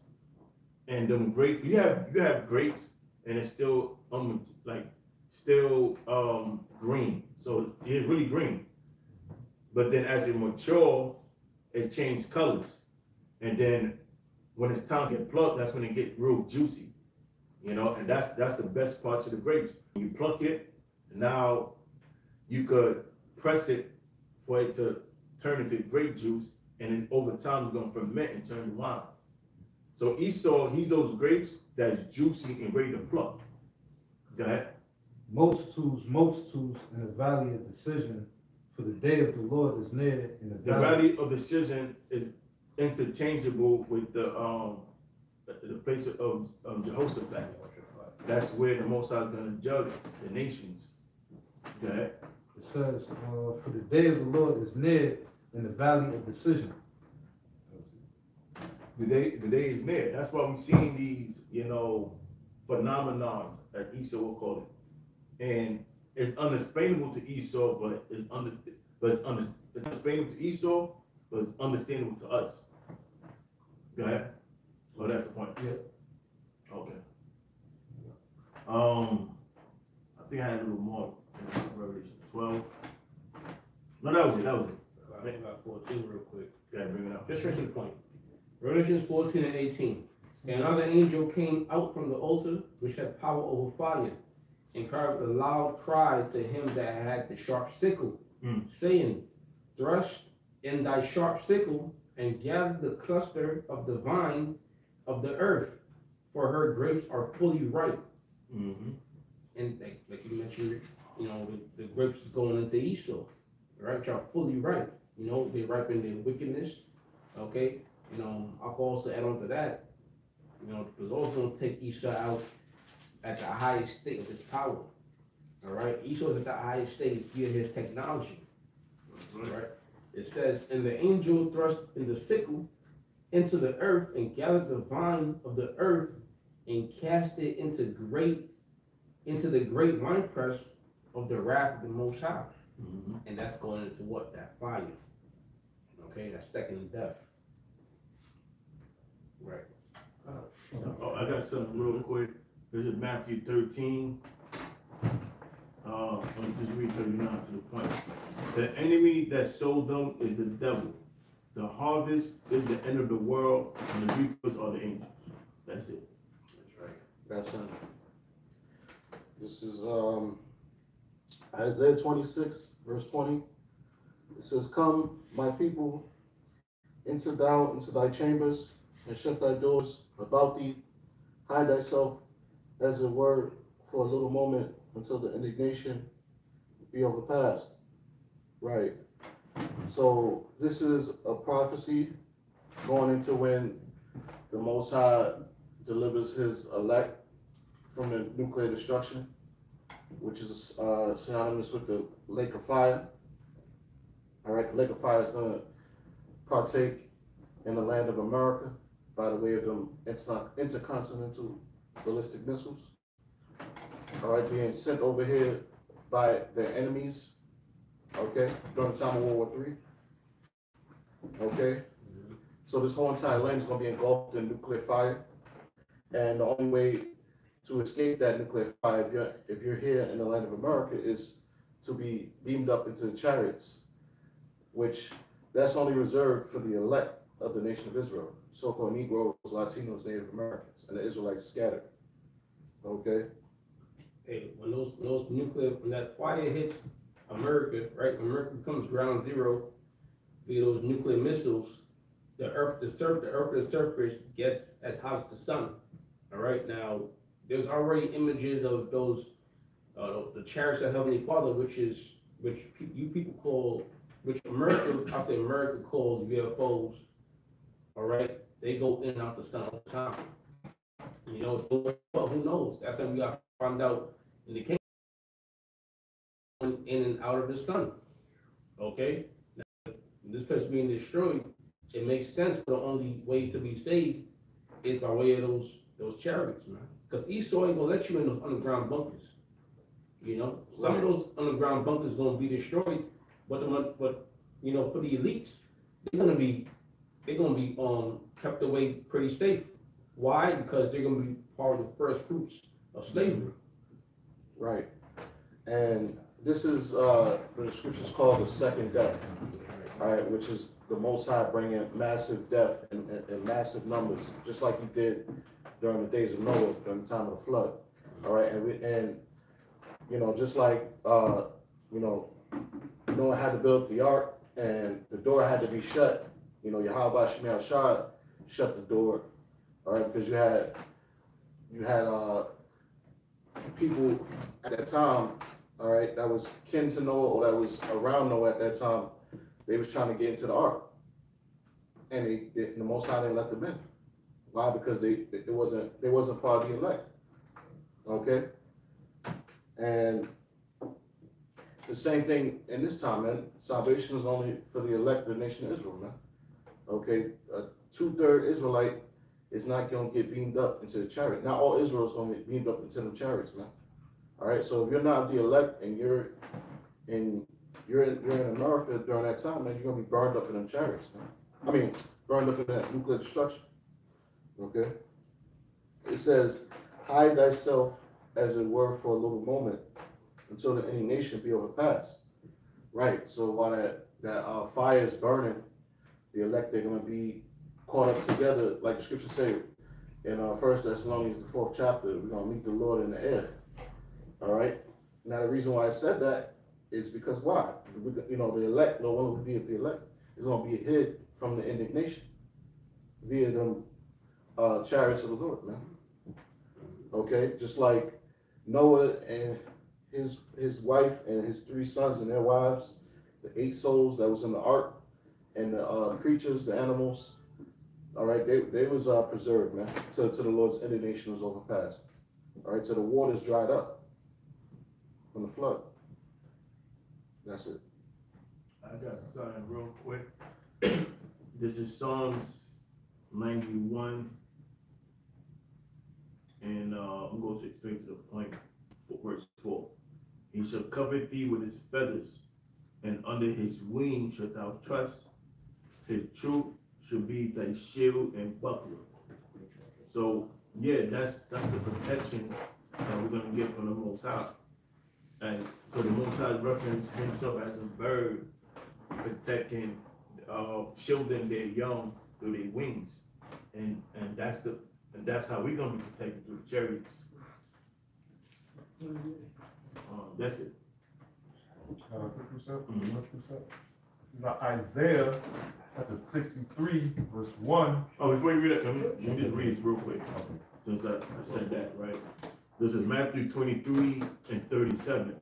and them grapes, you have grapes, and it's still green. So it's really green. But then as it mature, it changes colors. And then when it's time to get plucked, that's when it gets real juicy. You know, and that's the best parts of the grapes. You pluck it, now you could press it for it to turn into grape juice, and then over time it's gonna ferment and turn to wine. So Esau, he's those grapes that's juicy and ready to pluck. Go ahead. Multitudes in the valley of decision, for the day of the Lord is near in the The valley of decision is interchangeable with the place of Jehoshaphat. That's where the Most High is going to judge the nations. Go ahead. It says, for the day of the Lord is near in the valley of decision. The day is near. That's why we're seeing these, you know, phenomenons that Esau will call it. And it's unexplainable to Esau, but it's unexplainable to Esau, but it's understandable to us. Go ahead. Oh, that's the point. Yeah. Okay. I think I had a little more. Revelation 12. No, that was it. I got 14 real quick. Gotta bring it up. Just straight to the point. Revelations 14 and 18. And another angel came out from the altar, which had power over fire, and cried with a loud cry to him that had the sharp sickle, saying, thrust in thy sharp sickle, and gather the cluster of the vine of the earth, for her grapes are fully ripe. Mm-hmm. And like you mentioned, you know, the grapes is going into Esau, right? Which are fully ripe. You know, they ripen their wickedness. Okay, you know, I'll also add on to that. You know, the Lord's going to take Esau out at the highest state of his power. All right, Esau's at the highest stage via his technology. All right, it says, and the angel thrust in the sickle into the earth and gathered the vine of the earth and cast it into the great winepress of the wrath of the Most High. Mm-hmm. And that's going into what? That fire. Okay, that's second death. Right. Oh, I got something real quick. This is Matthew 13. Let me just read 39 to the point. The enemy that sowed them is the devil. The harvest is the end of the world, and the reapers are the angels. That's it. That's right. That's it. This is Isaiah 26, verse 20. It says, come, my people, into thy chambers, and shut thy doors about thee. Hide thyself, as it were, for a little moment, until the indignation be overpassed. Right. So this is a prophecy going into when the Most High delivers his elect from the nuclear destruction, which is synonymous with the lake of fire. All right, the lake of fire is going to partake in the land of America by the way of them intercontinental ballistic missiles. All right, being sent over here by their enemies, okay, during the time of World War III. Okay, so this whole entire land is going to be engulfed in nuclear fire, and the only way to escape that nuclear fire, if you're here in the land of America, is to be beamed up into chariots, which that's only reserved for the elect of the nation of Israel, so-called Negroes, Latinos, Native Americans, and the Israelites scattered. Okay. Hey, when that fire hits America, right? America becomes ground zero. via those nuclear missiles, the earth, the surface gets as hot as the sun. All right, now there's already images of those, the chariots of Heavenly Father, which you people call, which America, I say America calls UFOs. All right, they go in and out the sun all the time. You know, who knows? That's how we got found out in the kingdom, in and out of the sun. Okay, now, this place being destroyed, it makes sense for the only way to be saved is by way of those chariots, man. Because Esau ain't gonna let you in those underground bunkers. You know, some of those underground bunkers gonna be destroyed, but you know, for the elites, they're gonna be kept away pretty safe. Why? Because they're gonna be part of the first fruits of slavery. Right. And this is the scriptures called the second death, all right, which is the Most High bringing massive death in massive numbers, just like he did during the days of Noah, during the time of the flood. All right, and you know, just like you know, Noah had to build the ark and the door had to be shut. You know, Yahweh Shemel Shad shut the door, all right, because you had people at that time, all right, that was kin to Noah or that was around Noah at that time. They was trying to get into the ark, and the Most High didn't let them in. Why? Because they wasn't part of the elect. Okay, and the same thing in this time, man. Salvation is only for the elect of the nation of Israel, man. Okay, a 2/3 Israelite is not going to get beamed up into the chariot. Not all Israel is going to get beamed up into the chariots, man. All right, so if you're not the elect and you're in America during that time, man, you're going to be burned up in them chariots, man. I mean, burned up in that nuclear destruction. Okay, it says, hide thyself as it were for a little moment until the any nation be overpassed. Right, so while that fire is burning, the elect, they're going to be caught up together, like the scripture say in 1 Thessalonians, the 4th chapter, we're going to meet the Lord in the air. All right, now the reason why I said that is because why? You know, the elect, no one will be the elect, is going to be hid from the indignation via them chariots of the Lord, man. Okay, just like Noah and his wife and his 3 sons and their wives, the 8 souls that was in the ark, and the creatures, the animals, all right, they was preserved, man, till the Lord's indignation was overpassed. All right, so the waters dried up from the flood. That's it. I got something real quick. This is Psalms 91, and I'm going to straight to the point, verse 4. He shall cover thee with his feathers, and under his wings shalt thou trust. His truth should be thy shield and buckler. So yeah, that's the protection that we're gonna get from the Most High. And so the Most High referenced himself as a bird, protecting, shielding their young through their wings, and that's how we're gonna be protected through the chariots. That's it. This is Isaiah chapter 63, verse 1. Oh, before you read it, let me just read it real quick, since I said that, right? This is Matthew 23 and 37.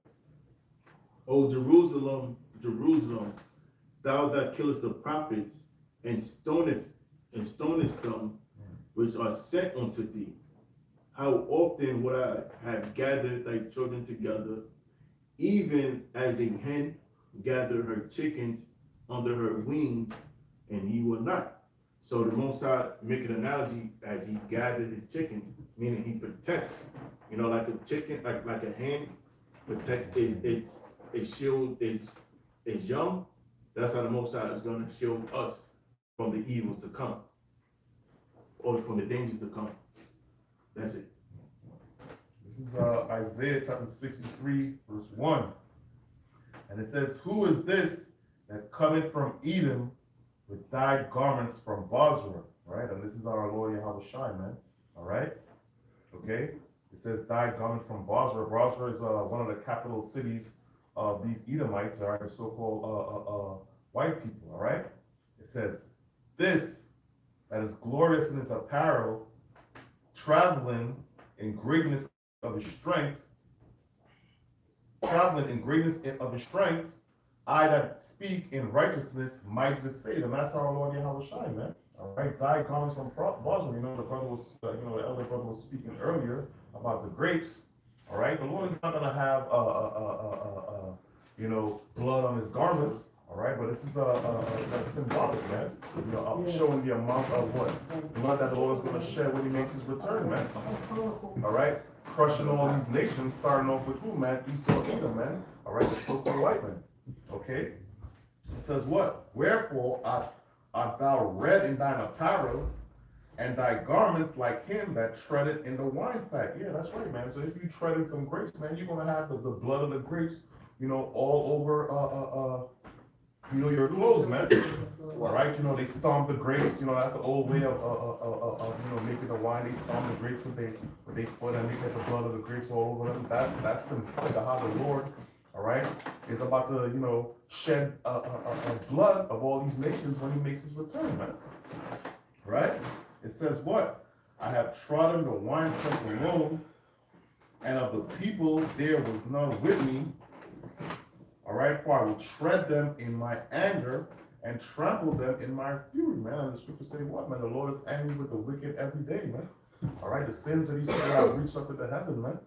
O Jerusalem, Jerusalem, thou that killest the prophets and stonest them which are sent unto thee. How often would I have gathered thy children together, even as a hen gathered her chickens under her wings, and he will not. So the Most High make an analogy as he gathered his chickens, meaning he protects. You know, like a chicken, like a hen protect its shield its young. That's how the Most High is going to shield us from the evils to come, or from the dangers to come. That's it. This is Isaiah chapter 63, verse 1. And it says, who is this that cometh from Edom with dyed garments from Bozrah? Right? And this is our Lord Yahweh Shai, man. All right? Okay? It says dyed garments from Bozrah. Bozrah is one of the capital cities of these Edomites, all right? The so-called white people, all right? says, this that is glorious in his apparel, traveling in greatness of his strength, I that speak in righteousness might just say, and that's our Lord Yahweh Shai, man. All right, thy garments from bosom. You know, the brother was, the elder brother was speaking earlier about the grapes. All right, the Lord is not gonna have blood on his garments. All right, but this is a symbolic, man. You know, showing the amount of what blood that the Lord is gonna shed when he makes his return, man. All right, crushing all these nations, starting off with who, man? Esau, Edom, man. All right, the so-called white man. Okay, it says what? Wherefore art thou red in thine apparel, and thy garments like him that treadeth in the wine fat. Yeah, that's right, man. So if you tread in some grapes, man, you're gonna have the blood of the grapes, you know, all over your clothes, man. All right, you know, they stomp the grapes. You know, that's the old way of making the wine. They stomp the grapes with their foot, and they get the blood of the grapes all over them. That's symbolic of how the Lord, all right, is about to, you know, shed blood of all these nations when he makes his return, man. Right? It says what? I have trodden the winepress alone, and of the people there was none with me. All right, for I will tread them in my anger and trample them in my fury, man. And the scriptures say what, man? The Lord is angry with the wicked every day, man. All right, the sins that he said have reached up to the heaven, man.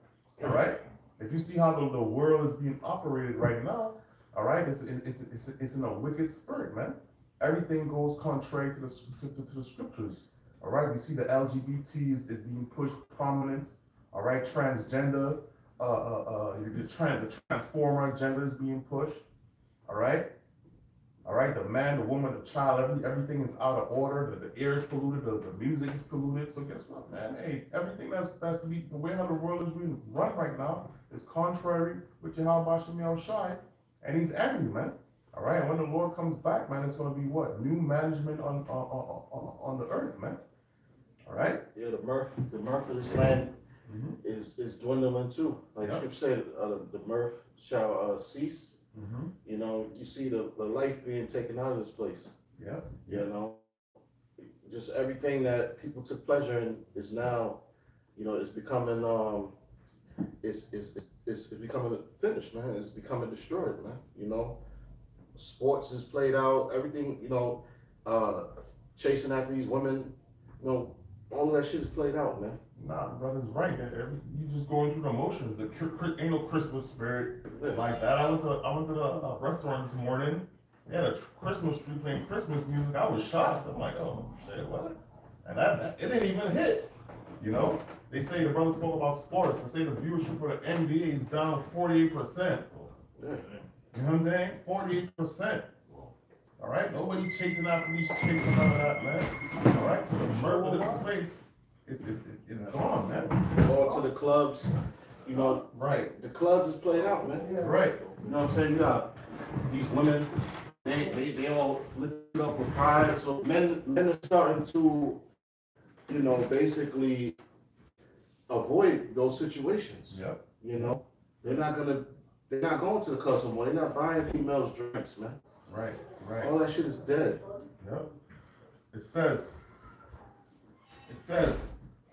All right, if you see how the world is being operated right now, all right, it's in a wicked spirit, man. Everything goes contrary to the scriptures. All right, we see the LGBT is being pushed prominent. All right, transgender, the transformer agenda is being pushed. All right, the man, the woman, the child, everything is out of order. The air is polluted, the music is polluted. So guess what, man? Hey, everything that's the way how the world is being run right now is contrary with Yahweh Shem Shai, and he's angry, man. All right, and when the Lord comes back, man, it's going to be what? New management on the earth, man. All right. Yeah, the mirth of this land is dwindling too. Like Scripture said, the mirth shall cease. You know, you see the life being taken out of this place. Yeah. You know, just everything that people took pleasure in is now, you know, it's becoming it's becoming finished, man. It's becoming destroyed, man. You know, sports is played out. Everything, you know, chasing after these women, you know, all of that shit is played out, man. Nah, brother's right. You just going through the motions. Ain't no Christmas spirit like that. I went to the restaurant this morning. They had a Christmas tree playing Christmas music. I was shocked. I'm like, oh shit, what? And that it didn't even hit. You know, they say the brother spoke about sports. They say the viewership for the NBA is down 48%. You know what I'm saying? 48%. All right, nobody chasing after these chicks and none of that, man. All right, so the murder of this place, it's gone, man. Or to the clubs, you know. Right. The clubs is played out, man. Right. You know what I'm saying? You got these women, they all lifted up with pride. So men are starting to, you know, basically avoid those situations. Yep. You know, they're not going to the clubs no more. They're not buying females drinks, man. Right. All that shit is dead. Yep. It says,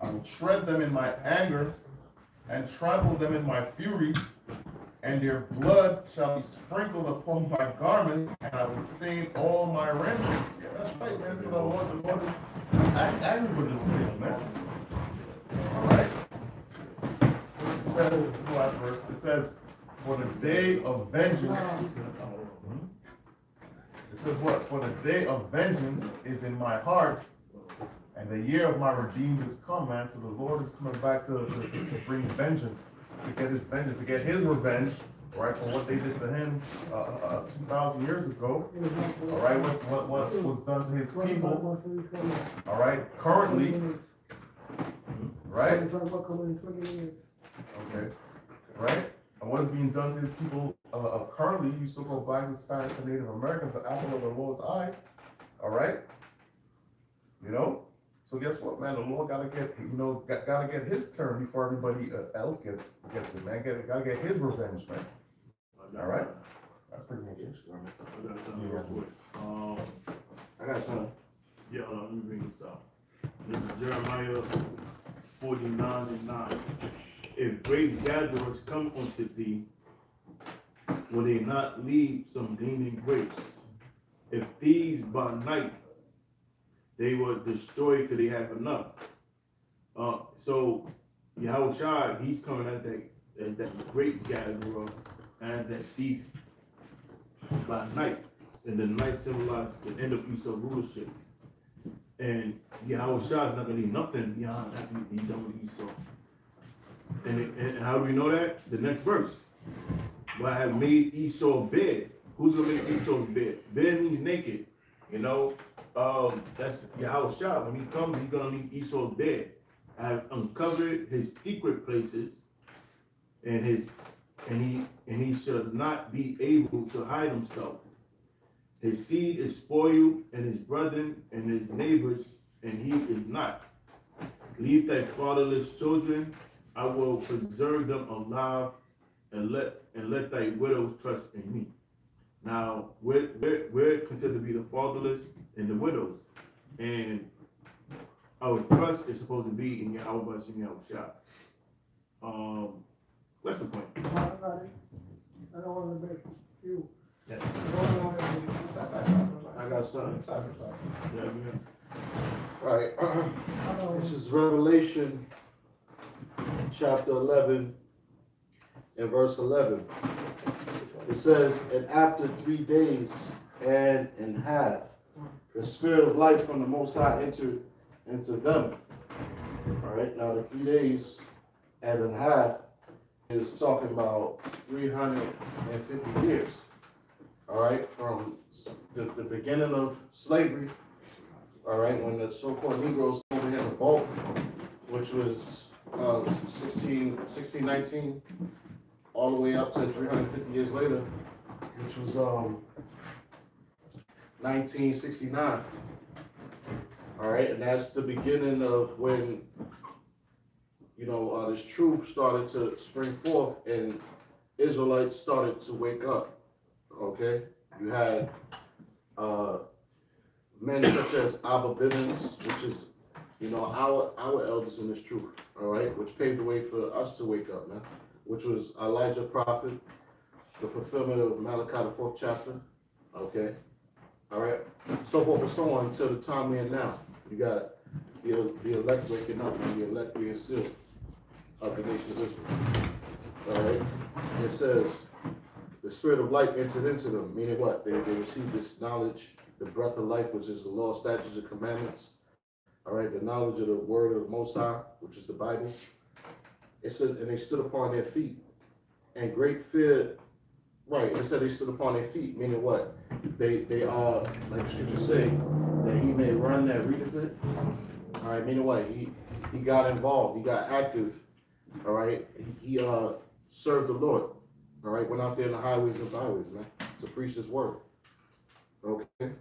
I will tread them in my anger and trample them in my fury, and their blood shall be sprinkled upon my garments, and I will stain all my raiment. Yeah, that's right, man. So the Lord is angry with this place, man. All right. It says, this is the last verse. It says, for the day of vengeance. It says what? For the day of vengeance is in my heart, and the year of my redeemed is come, man. So the Lord is coming back to bring vengeance, to get his vengeance, to get his revenge, right, for what they did to him 2,000 years ago. All right, what was done to his people. All right, currently, right? Okay, right? And what is being done to his people currently, you still go back to Spanish and Native Americans, the apple of the Lord's eye. All right? You know? So guess what, man? The Lord gotta get his turn before everybody else gets it, man. Gotta get his revenge, man. All right? That's pretty much it. I got something real quick. I got something. Yeah, hold on, let me bring this out. This is Jeremiah 49:9. If great gatherers come unto thee, will they not leave some gleaning grapes? If these by night, they will destroy till they have enough. So Yahushua, he's coming as that great gatherer, as that thief by night. And the night symbolizes the end of Esau rulership. And Yahushua is not gonna leave nothing behind after he's done with Esau. And how do we know that? The next verse. But I have made Esau bed. Who's gonna make Esau's bed? Bed means naked. You know, that's Yahushua. When he comes, he's gonna leave Esau's bed. I have uncovered his secret places, and he shall not be able to hide himself. His seed is spoiled, and his brethren and his neighbors, and he is not. Leave thy fatherless children, I will preserve them alive, and let thy widows trust in me. Now, we're considered to be the fatherless and the widows, and our trust is supposed to be in Yahweh Shem Yahushua. What's the point? I got it. I don't want to make you. Yes. I got something. Yeah, yeah. All right. This is Revelation chapter 11 and verse 11. It says, and after 3 days and a half, the spirit of life from the Most High entered into them. All right, now the 3 days and a half is talking about 350 years. All right, from the beginning of slavery, all right, when the so-called Negroes over here in the bulk, which was 1619, all the way up to 350 years later, which was 1969. All right, and that's the beginning of when, you know, this truth started to spring forth and Israelites started to wake up. Okay, you had men such as Abba Bivens, which is, you know, our elders in this truth, all right, which paved the way for us to wake up, man, which was Elijah prophet, the fulfillment of Malachi, the 4th chapter, okay, all right, so forth and so on until the time we're in now. You got the elect waking up and the elect being sealed of the nation of Israel, all right, it says, the spirit of life entered into them, meaning what? They received this knowledge, the breath of life, which is the law, statutes, and commandments. All right, the knowledge of the word of the Most High, which is the Bible. It says, and they stood upon their feet, and great fear. Right, it said they stood upon their feet, meaning what? They are, like the scriptures say, that he may run that readeth it. All right, meaning what? He got involved, he got active. All right, he served the Lord. All right, went out there in the highways and byways, man, to preach his word. Okay,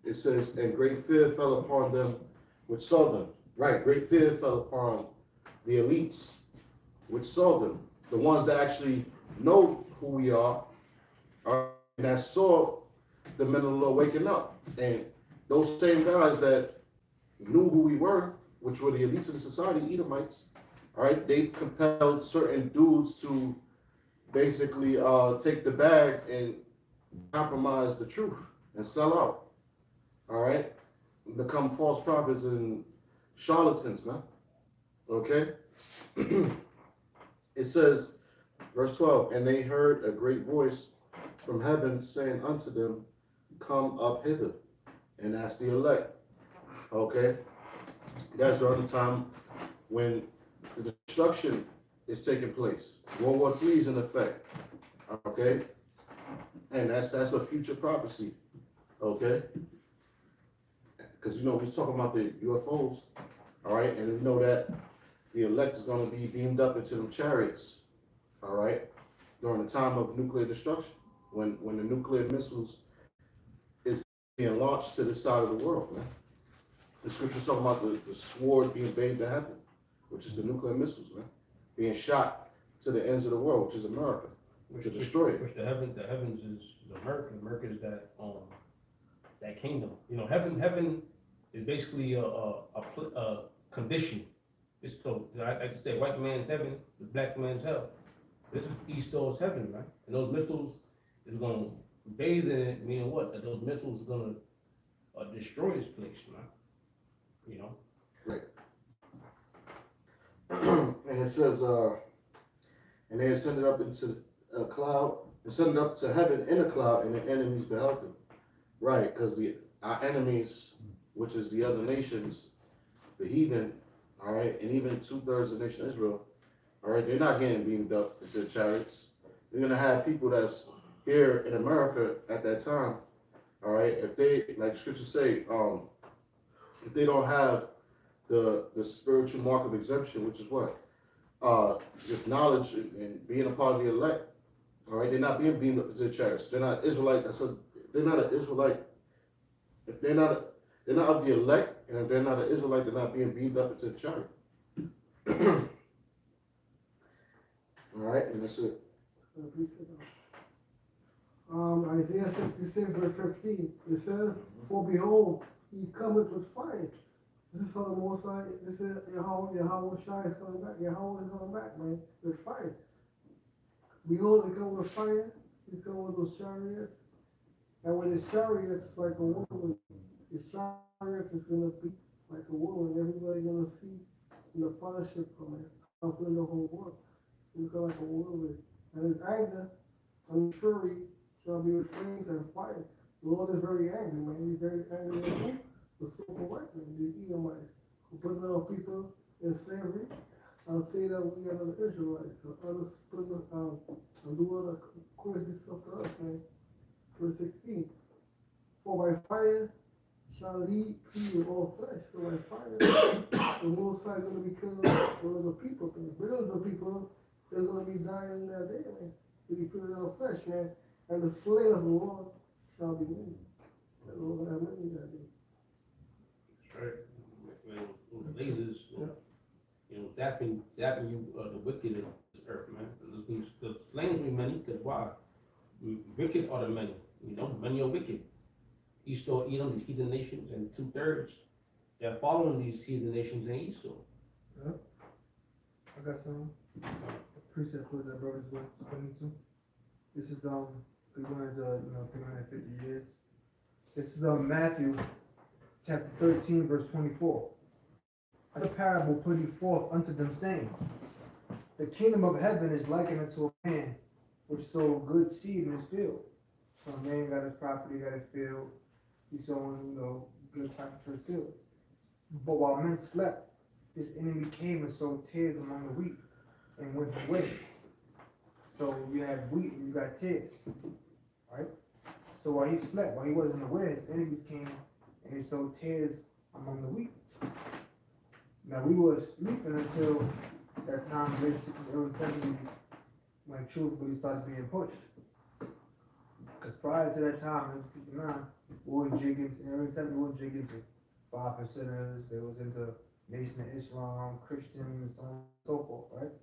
it says, and great fear fell upon them which saw them. Right, great fear fell upon the elites which saw them, the ones that actually know who we are, and that saw the men of the Lord waking up. And those same guys that knew who we were, which were the elites of the society, Edomites, all right, they compelled certain dudes to basically take the bag and compromise the truth and sell out, all right, become false prophets and charlatans, man, okay. It says, verse 12, and they heard a great voice from heaven saying unto them, come up hither. And that's the elect, okay. That's during the time when the destruction is taking place. World War III is in effect, okay? And that's a future prophecy, okay? Because, you know, we're talking about the UFOs, all right? And we know that the elect is going to be beamed up into them chariots, all right? During the time of nuclear destruction, when the nuclear missiles is being launched to this side of the world, man. The scripture's talking about the sword being bathed in heaven, which is the nuclear missiles, man, being shot to the ends of the world, which is America, to destroy it. Which the heavens is America. America is that that kingdom. You know, heaven is basically a condition. It's so, like I say, white man's heaven is black man's hell. So this is Esau's heaven, right? And those missiles is gonna bathe in it, meaning what? That those missiles are gonna destroy this place, man. You know? And it says, and they ascended up into a cloud, ascended up to heaven in a cloud, and the enemies beheld them. Right, because our enemies, which is the other nations, the heathen, all right, and even 2/3 of the nation of Israel, all right, they're not getting beamed up into the chariots. They're gonna have people that's here in America at that time, all right, if they, like scriptures say, if they don't have the spiritual mark of exemption, which is what? Just knowledge and being a part of the elect, all right, they're not being beamed up into the chariots. They're not Israelite. I said they're not an Israelite. If they're not of the elect, and if they're not an Israelite, they're not being beamed up into the chariot. All right, and that's it. Isaiah 66 verse 15, it says, for behold, he cometh with fire. This is how the Most High, this is Yahweh Shai is coming back. Yahweh is coming back, man, with fire. Behold, he comes with fire, he's coming with those chariots. And when his chariots like a woman, his chariots is gonna be like a woman, everybody gonna see the fellowship from it, up in the whole world. He's like a woman. And his anger and his fury shall be with flames and fire. The Lord is very angry, man. He's very angry at who? The super white man, the Edomites, who put our people in slavery. I'll say that we are the Israelites, so others put us and do other crazy stuff to us, man. Verse 16. For by fire shall he feed all flesh. So by fire, the Most High is going to be killing the people. Billions of people are going to be dying in that day, man. To be feeding all flesh, man. And the slain of the Lord shall be many. The Lord will have many that day. Right. Those lasers, you know, zapping you, the wicked of this earth, man. The slain will be many, because why? Wicked are the many, you know, many are wicked. Esau, Edom, the heathen nations, and 2/3, they're following these heathen nations and Esau. Yep. I got some precept for that brothers were putting to. This is we learned 350 years. This is Matthew chapter 13, verse 24. A parable put he forth unto them, saying, the kingdom of heaven is likened unto a man which sowed good seed in his field. So a man got his property, got his field, he's sowing, good property for his field. But while men slept, his enemy came and sowed tares among the wheat and went away. So you have wheat and you got tares, right? So while he slept, while he wasn't aware, his enemies came and they sowed tares among the wheat. Now we were sleeping until that time, late 60s, early 70s, when truth really started being pushed. Because prior to that time, in 69, we was jigging, in early 70s, we was jigging to 5%ers, they was into Nation of Islam, Christians, so on and so forth, right?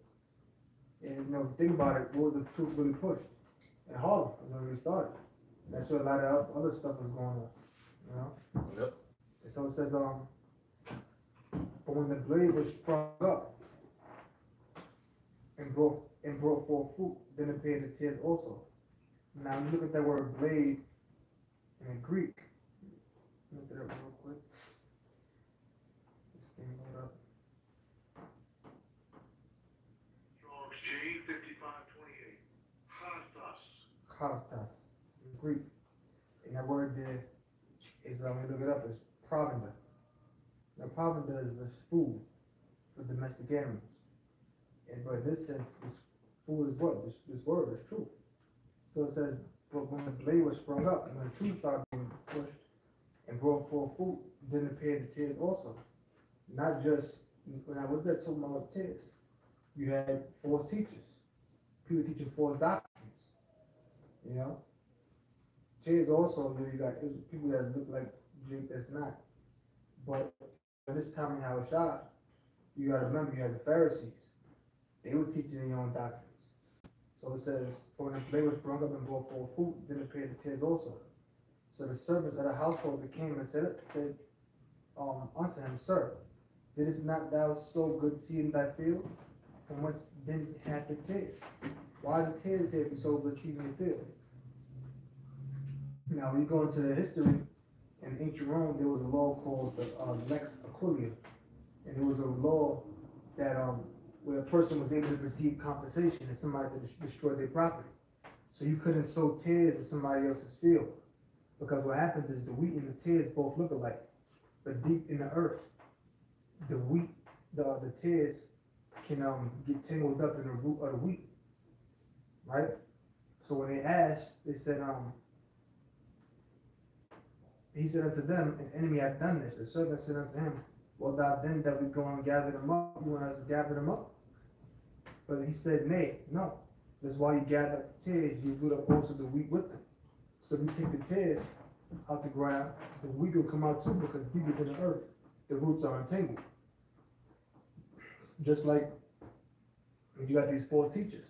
And think about it, what was the truth really pushed? In Harlem, when we started. That's where a lot of other stuff was going on, Yep. And so it says, but when the blade was sprung up and brought forth fruit, then appeared the tares also. Now you look at that word blade in the Greek. Look at that real quick. This thing hold up. Strong's G 5528. Chartas in Greek. And that word there is, when you look it up, is provender. Now provender is this food for domestic animals. But in this sense, this food is what? This word is truth. So it says, but when the blade was sprung up, and when the truth started being pushed and brought forth fruit, then appeared the tares also. Not just, when I was there talking about tares, you had false teachers, people teaching false doctrines, Tares also, you got people that look like Jake that's not. But at this time in Yahushua, you got to remember, you had the Pharisees. They were teaching their own doctrines. So it says, for when the blade was sprung up and brought forth fruit, then appeared the tares also. So the servants of the household that came and said unto him, Sir, didst not thou sow good seed in thy field? From whence then hath the tares? Why is the tares here if you sow good seed in the field? Now, when you go into the history, in ancient Rome, there was a law called the Lex Aquilia. And it was a law that where a person was able to receive compensation if somebody destroyed their property. So you couldn't sow tares in somebody else's field. Because what happens is the wheat and the tares both look alike. But deep in the earth, the wheat, the tares can get tangled up in the root of the wheat. Right? So when they asked, they said, he said unto them, an enemy hath done this. The servant said unto him, well, thou then that we go and gather them up, you want us to gather them up? But he said, nay, no. That's why you gather up the tares, you root up also the wheat with them. So if you take the tares out the ground, the wheat will come out too, because deep within the earth, the roots are entangled. Just like when you got these false teachers.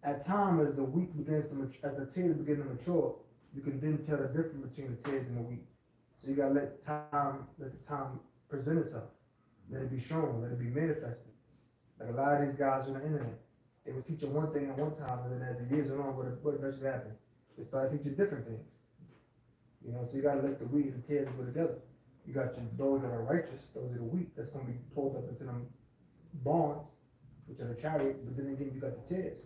At time, as the wheat begins to mature, as the tares begin to mature, you can then tell the difference between the tares and the wheat. So you gotta let the time present itself. Let it be shown, let it be manifested. Like a lot of these guys on the internet, they were teaching one thing at one time, and then as the years went on, what eventually happened? They started teaching different things. You know, so you gotta let the wheat and the tares go together. You got those that are righteous, those are the wheat that's gonna be pulled up into them barns, which are the chariots, but then again, you got the tares.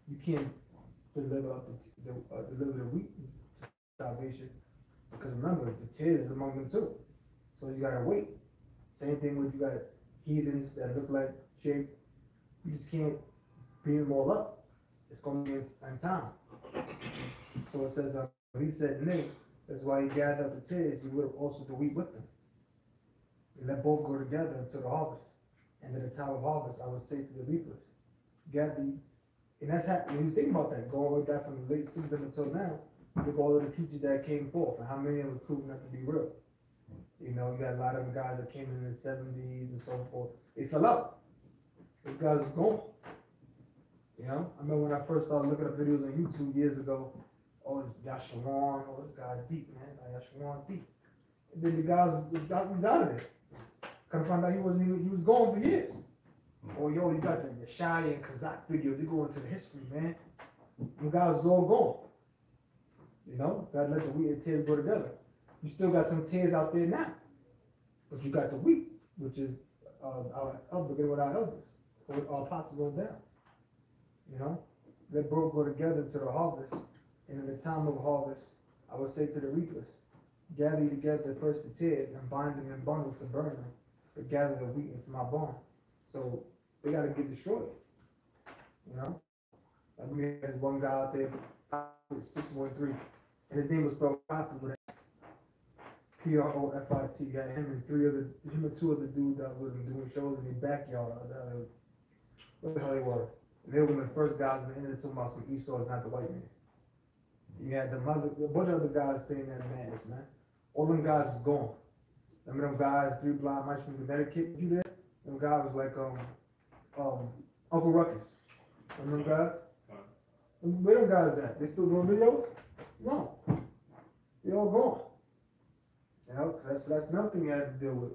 You can't deliver the wheat to salvation, because remember, the tares is among them too. So you gotta wait. Same thing with you got heathens that look like shape. You just can't beam them all up. It's gonna be in time. So it says, he said, nay, that's why he gathered up the tares, you would have also the wheat with them. And let both go together until the harvest. And at the time of harvest, I would say to the reapers, gather, and that's happening. When you think about that, going way back from the late 60s until now, look at all of the teachers that came forth, and how many of them was proven not to be real. You know, you got a lot of guys that came in the 70s and so forth. They fell out. Those guys is gone. You know, I remember when I first started looking up videos on YouTube years ago. Oh, it's Yashawan, oh, this guy's deep, man. Yashawan deep. And then the guys he's out of there. Come find out he was gone for years. Oh, yo, you got the Yashai and Kazakh videos. They go into the history, man. The guys is all gone. You know, gotta let the wheat and tares go together. You still got some tares out there now, but you got the wheat, which is our beginning with our elders, with our apostles on down. You know, let both go together to the harvest, and in the time of harvest, I would say to the reapers, gather together first the tares and bind them in bundles to burn them, but gather the wheat into my barn. So they got to get destroyed. You know, like we had this one guy out there, 613, and his name was spelled Prophet with Profit. Yeah, him and two other dudes that was doing shows in their backyard. What the hell they were? And they were the first guys in the internet talking about some Esau is not the white man. You had a bunch of other guys saying that madness, man. All them guys is gone. Remember them guys, 3 Blind Mice from Connecticut, you there? Them guys was like Uncle Ruckus. Remember them guys? Where them guys at? They still doing videos? No. They all gone. You know, that's another thing you had to deal with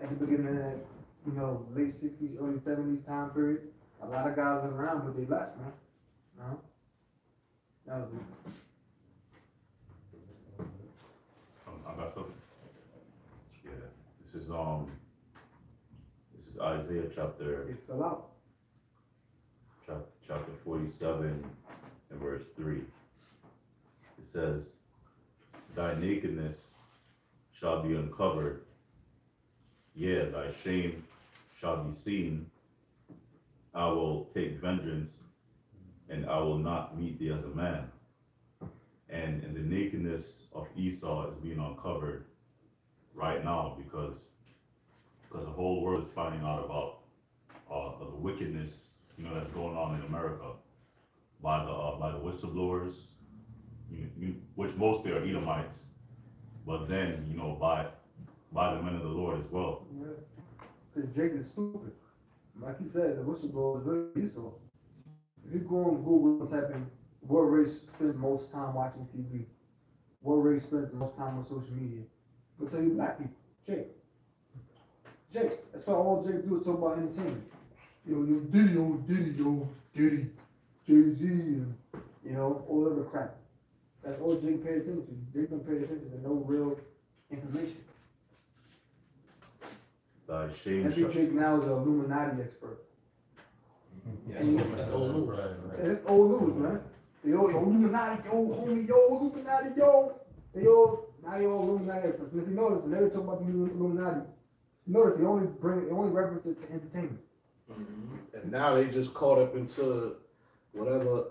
at the beginning of that, you know, late 60s, early 70s time period. A lot of guys went around, but they left, man. You know? That was it. I got something. Yeah, this is Isaiah chapter It fell out. chapter 47 and verse 3. It says, thy nakedness shall be uncovered, yea, thy shame shall be seen. I will take vengeance, and I will not meet thee as a man. And the nakedness of Esau is being uncovered right now because the whole world is finding out about the wickedness, you know, that's going on in America by the whistleblowers, which mostly are Edomites, but then, you know, by the men of the Lord as well. Yeah. Because Jake is stupid. Like he said, the whistleblower is really Esau. If you go on Google and type in what race spends most time watching TV, what race spends the most time on social media? Go tell you black people. Jake. That's why all Jake do is talk about entertainment. Yo, Diddy, Jay-Z, and, you know, all of the crap. That's all Jake pays attention to. Jake don't pay attention to no real information. Thy shame Every shall, Jake now is an Illuminati expert. Yeah, that's old news. It's old news, man. Yo, Illuminati, yo, homie, yo, Illuminati, yo. They all, now they all Illuminati experts. And if you notice, whenever they talk about the Illuminati, you notice they only reference it to entertainment. And now they just caught up into whatever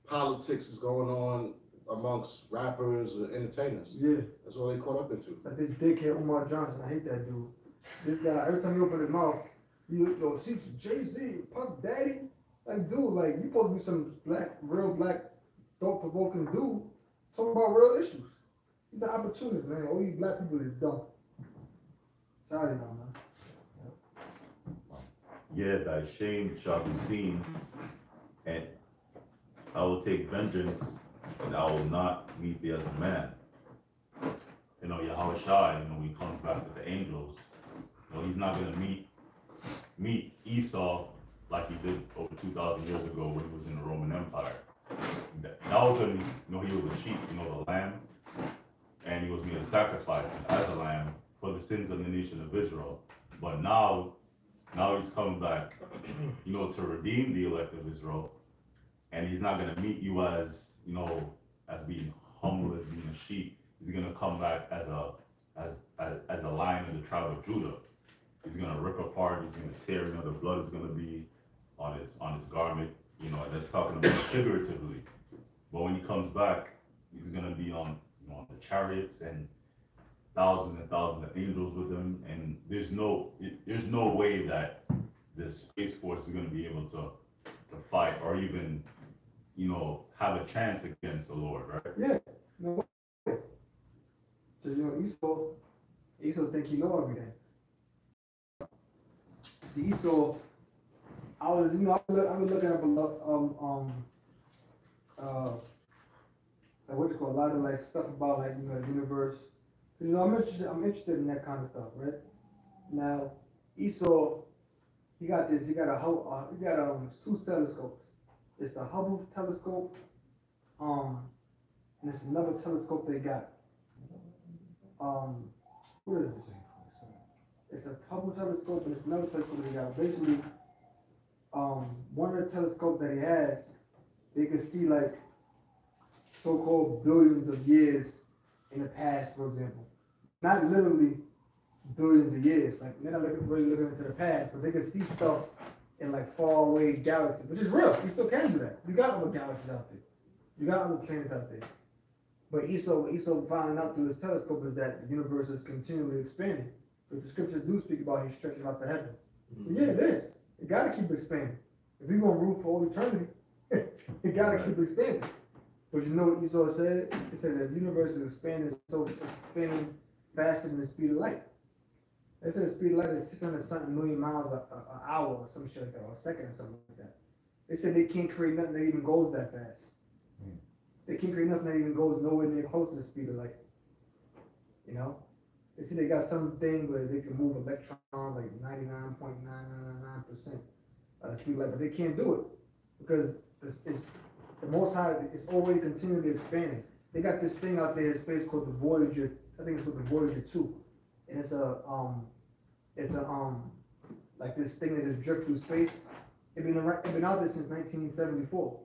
politics is going on amongst rappers or entertainers. Yeah. That's all they caught up into. Like this dickhead Omar Johnson, I hate that dude. This guy, every time he open his mouth, yo, see Jay-Z, Puff Daddy. Like, dude, like, you supposed to be some real black, thought-provoking dude, talking about real issues. He's an opportunist, man. All you black people is dumb. Sorry, now, man. yeah, thy shame shall be seen, and I will take vengeance, and I will not meet thee as a man. You know, Yahweh Shai, you know, when he comes back with the angels, you know, he's not gonna meet Esau like he did over 2,000 years ago when he was in the Roman Empire. That was when, you know, he was a sheep, you know, the lamb, and he was being sacrificed as a lamb for the sins of the nation of Israel. But now he's coming back, you know, to redeem the elect of Israel, and he's not gonna meet you as, you know, as being humble, as being a sheep. He's gonna come back as a lion of the tribe of Judah. He's gonna rip apart. He's gonna tear. You know, the blood is gonna be on his garment. You know, that's talking about figuratively. But when he comes back, he's gonna be on, you know, on the chariots and thousands and thousands of angels with him. And there's no way that the Space Force is gonna be able to fight or even, you know, have a chance against the Lord, right? Yeah. No way. So, you know, Esau think he know everything. See, Esau, I was looking up a lot, like what you call, a lot of like stuff about like, you know, the universe. You know, I'm interested in that kind of stuff, right? Now, Esau, he got two telescopes. It's the Hubble telescope, and it's another telescope they got. What is it? It's a Hubble telescope and it's another telescope they got. Basically, one of the telescopes that he has, they can see like so-called billions of years in the past, for example. Not literally billions of years, like they're not really looking into the past, but they can see stuff in like far away galaxies, which is real. You still can do that. You got other galaxies out there. You got other planets out there. But Esau finding out through his telescope is that the universe is continually expanding. But the scriptures do speak about he's stretching out the heavens. So yeah, it is. It gotta keep expanding. If we're gonna rule for all eternity, it gotta keep expanding. But you know what Esau said? He said that the universe is expanding, so it's expanding faster than the speed of light. They said the speed of light is 600-something million miles an hour or some shit like that, or a second or something like that. They said they can't create nothing that even goes that fast. They can't create nothing that even goes nowhere near close to the speed of light. You know? They see they got something where they can move electrons like 99.999% of the speed of light, but they can't do it because it's the Most High is already continually expanding. They got this thing out there in space called the Voyager. I think it's called the Voyager 2, and it's like this thing that just drift through space. It's been out there since 1974.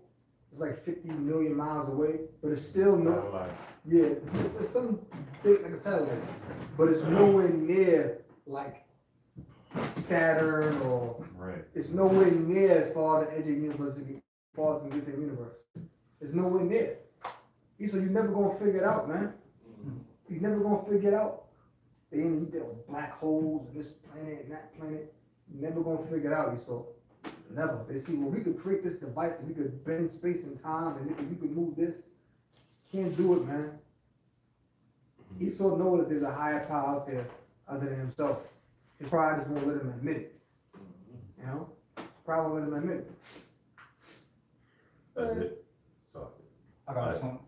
It's like 50 million miles away, but it's still it's some big like a satellite, but it's nowhere near like Saturn or it's nowhere near as far the edge of the universe as far as we get to the universe. It's nowhere near. So you're never gonna figure it out, man. You're never gonna figure it out. They ain't deal with black holes and this planet and that planet. You're never gonna figure it out, so. Never. They see, well, we could create this device and we could bend space and time and we could move this. Can't do it, man. Esau knows that there's a higher power out there other than himself. His pride just won't let him admit it. You know? His pride won't let him admit it. That's it. So I got some.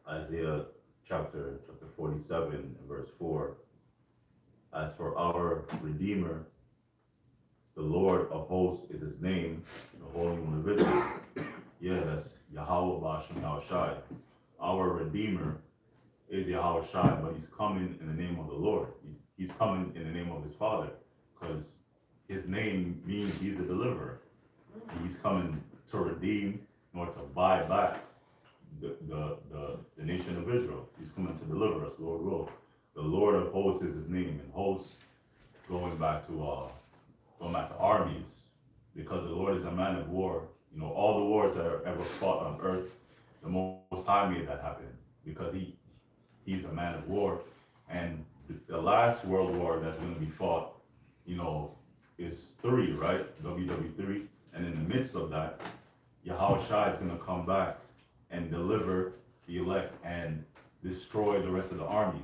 Isaiah chapter 47 and verse 4. As for our Redeemer, the Lord of hosts is his name, the Holy One of Israel. Yeah, that's Yahweh Bashem Yahushai. Our Redeemer is Yahweh Shai, but he's coming in the name of the Lord. He's coming in the name of his Father, because his name means he's the deliverer. He's coming to redeem nor to buy back the nation of Israel. He's coming to deliver us, Lord will. The Lord of hosts is his name, and hosts going back to armies, because the Lord is a man of war. You know, all the wars that are ever fought on earth, the Most High made that happen, because he's a man of war. And the last world war that's going to be fought, you know, is 3, right? WW3. And in the midst of that, Yahweh Shai is going to come back and deliver the elect and destroy the rest of the armies.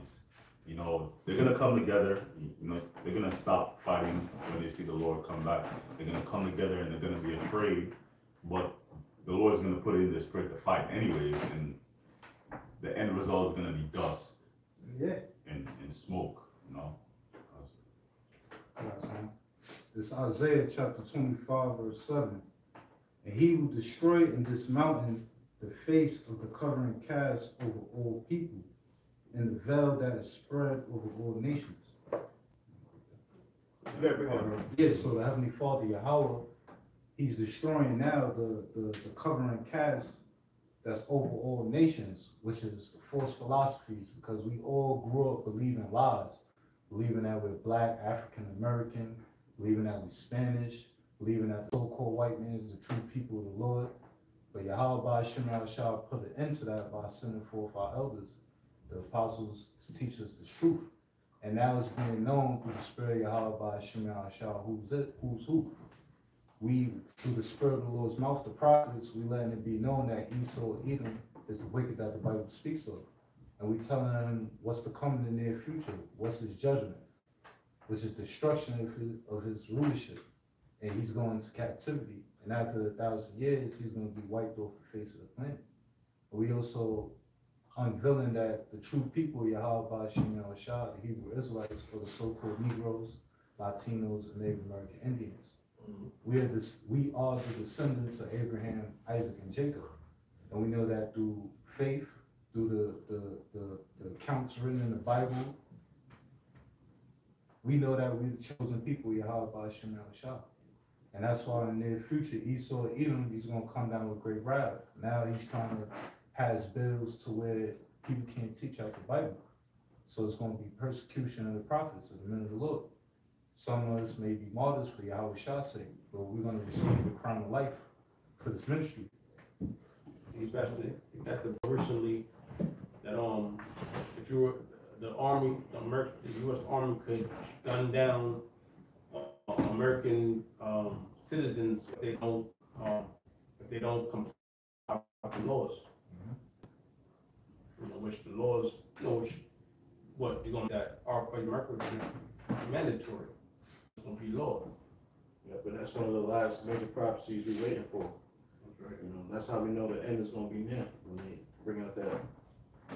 You know, they're going to come together. You know, they're going to stop fighting when they see the Lord come back. They're going to come together and they're going to be afraid. But the Lord's going to put in their spirit to fight anyways. And the end result is going to be dust. Yeah. And smoke, you know. It's Isaiah chapter 25, verse 7. And he will destroy in this mountain the face of the covering cast over all people, and the veil that is spread over all nations. Yeah, so the Heavenly Father, Yahweh, he's destroying now the covering cast that's over all nations, which is false philosophies, because we all grew up believing lies, believing that we're black, African American, believing that we're Spanish, believing that the so-called white man is the true people of the Lord. But Yahweh Shem Yahushua put an end to that by sending forth our elders, the apostles, to teach us the truth. And now it's being known through the spirit of Yahweh Shem Yahushua who's who. We, through the spirit of the Lord's mouth, the prophets, we letting it be known that Esau, Edom, is the wicked that the Bible speaks of. And we telling them what's to come in the near future, what's his judgment, which is destruction of his rulership. And he's going into captivity. And after 1,000 years, he's going to be wiped off the face of the planet. We also unveiling that the true people, Yahweh Shem Yahushua, the Hebrew Israelites, are the so-called Negroes, Latinos, and Native American Indians. We are the descendants of Abraham, Isaac, and Jacob. And we know that through faith, through the accounts written in the Bible, we know that we're the chosen people, Yahweh Shem Yahushua. And that's why in the near future, Esau, Edom, he's going to come down with great wrath. Now he's trying to pass bills to where people can't teach out the Bible. So it's going to be persecution of the prophets, of the men of the Lord. Some of us may be martyrs for Yahweh Shah's sake, but we're going to receive the crown of life for this ministry. That's the originally that if you were the army, the U.S. Army could gun down American citizens if they don't comply with the laws. You know, which the laws, you know, what you're going to that are for America is mandatory. It's going to be law. Yeah, but that's one of the last major prophecies we're waiting for. Right. You know, that's how we know the end is going to be near when they bring out that.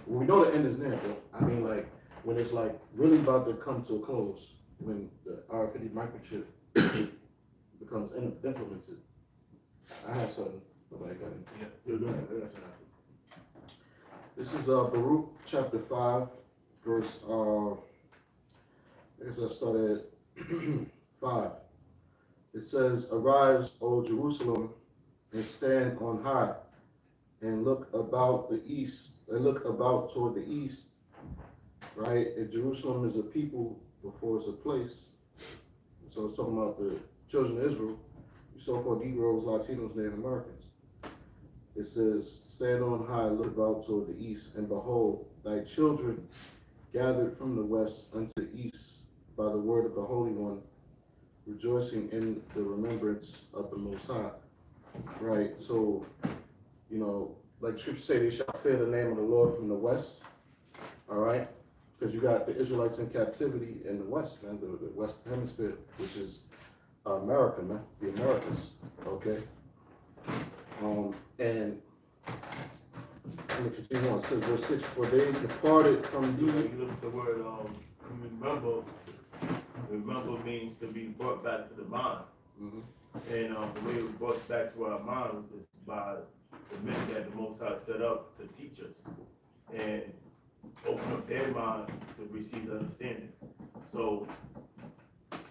Well, we know the end is near, but I mean, like, when it's like really about to come to a close, when the R50 microchip becomes implemented. I have something, nobody got it. Yeah. You're doing it. This is Baruch chapter 5, verse, I guess I started at 5. It says, "Arise, O Jerusalem, and stand on high, and look about the east, and look about toward the east." Right? And Jerusalem is a people before it's a place. So it's talking about the children of Israel, so-called Negroes, Latinos, Native Americans. It says, "Stand on high, look about toward the east, and behold, thy children gathered from the west unto the east by the word of the Holy One, rejoicing in the remembrance of the Most High." Right? So, you know, like Scripture say, they shall fear the name of the Lord from the west. All right? Because you got the Israelites in captivity in the west, man, the Western Hemisphere, which is America, man, the Americas, okay? And I'm gonna continue on, it says verse 6, for they departed from You thee. look at the word, remember means to be brought back to the mind. Mhm. And, the way it was brought back to our mind is by the men that the Most High set up to teach us and open up their mind to receive the understanding. So,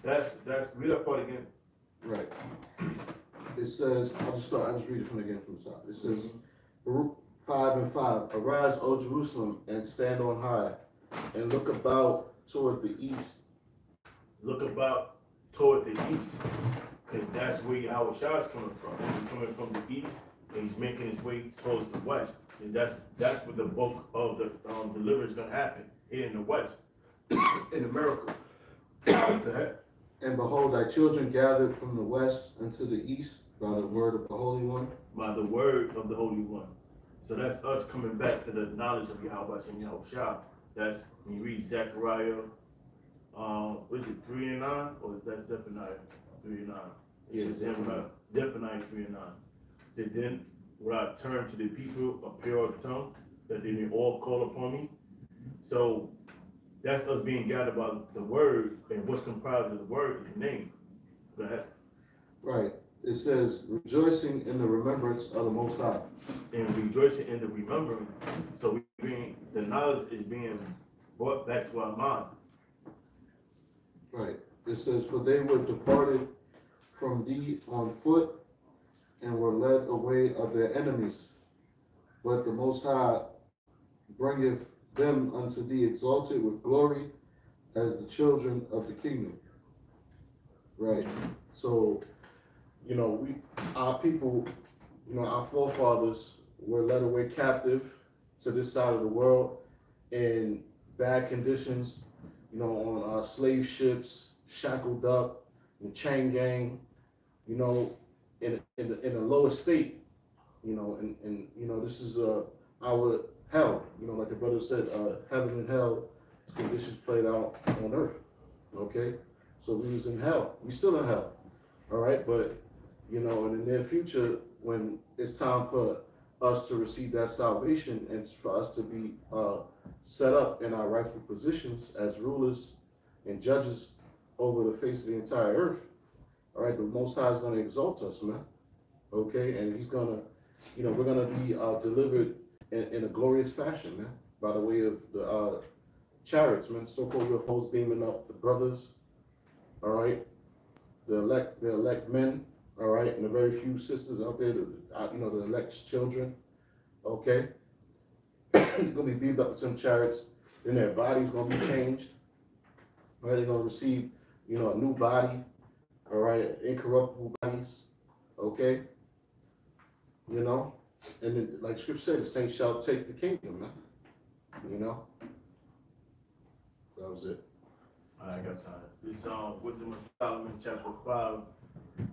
that's, read that part again. Right. It says, I'll just read it from again from the top. It says, Baruch 5:5, arise, O Jerusalem, and stand on high, and look about toward the east. Look about toward the east, because that's where Yahweh Shah is coming from. He's coming from the east, and he's making his way towards the west. And that's where the bulk of the deliverance is going to happen, here in the west, in America. And behold, thy children gathered from the west unto the east by the word of the Holy One. By the word of the Holy One. So that's us coming back to the knowledge of Yahweh and Yahweh Shah. That's when you read Zechariah, what is it, 3 and 9? Or is that Zephaniah 3 and 9? Yeah, It's Zephaniah 3 and 9. That then, when I turn to the people of pure tongue, that they may all call upon me. So that's us being gathered by the word, and what's comprised of the word is the name. Go ahead. Right. It says, rejoicing in the remembrance of the Most High. And rejoicing in the remembrance. So the knowledge is being brought back to our mind. Right. It says, for they were departed from thee on foot, and were led away of their enemies. But the Most High bringeth them unto thee exalted with glory as the children of the kingdom. Right. So, our people, our forefathers were led away captive to this side of the world in bad conditions, on slave ships, shackled up, in chain gang, in a lower state, and this is our hell, like the brother said, heaven and hell conditions played out on earth. Okay, so we was in hell, we still in hell, all right, but in the near future, when it's time for us to receive that salvation and for us to be set up in our rightful positions as rulers and judges over the face of the entire earth, all right, the Most High is going to exalt us, man. Okay, and he's going to, we're going to be delivered in a glorious fashion, man, by the way of the chariots, man, so-called UFOs beaming up the brothers, all right, the elect men, all right, and the very few sisters out there, the elect children, okay, going to be beamed up with some chariots, then their body's going to be changed, all right, they're going to receive, a new body, all right, incorruptible bodies, okay, and then, like Scripture said, the saints shall take the kingdom, man, that was it. All right, I got time. It's Wisdom of Solomon, chapter 5,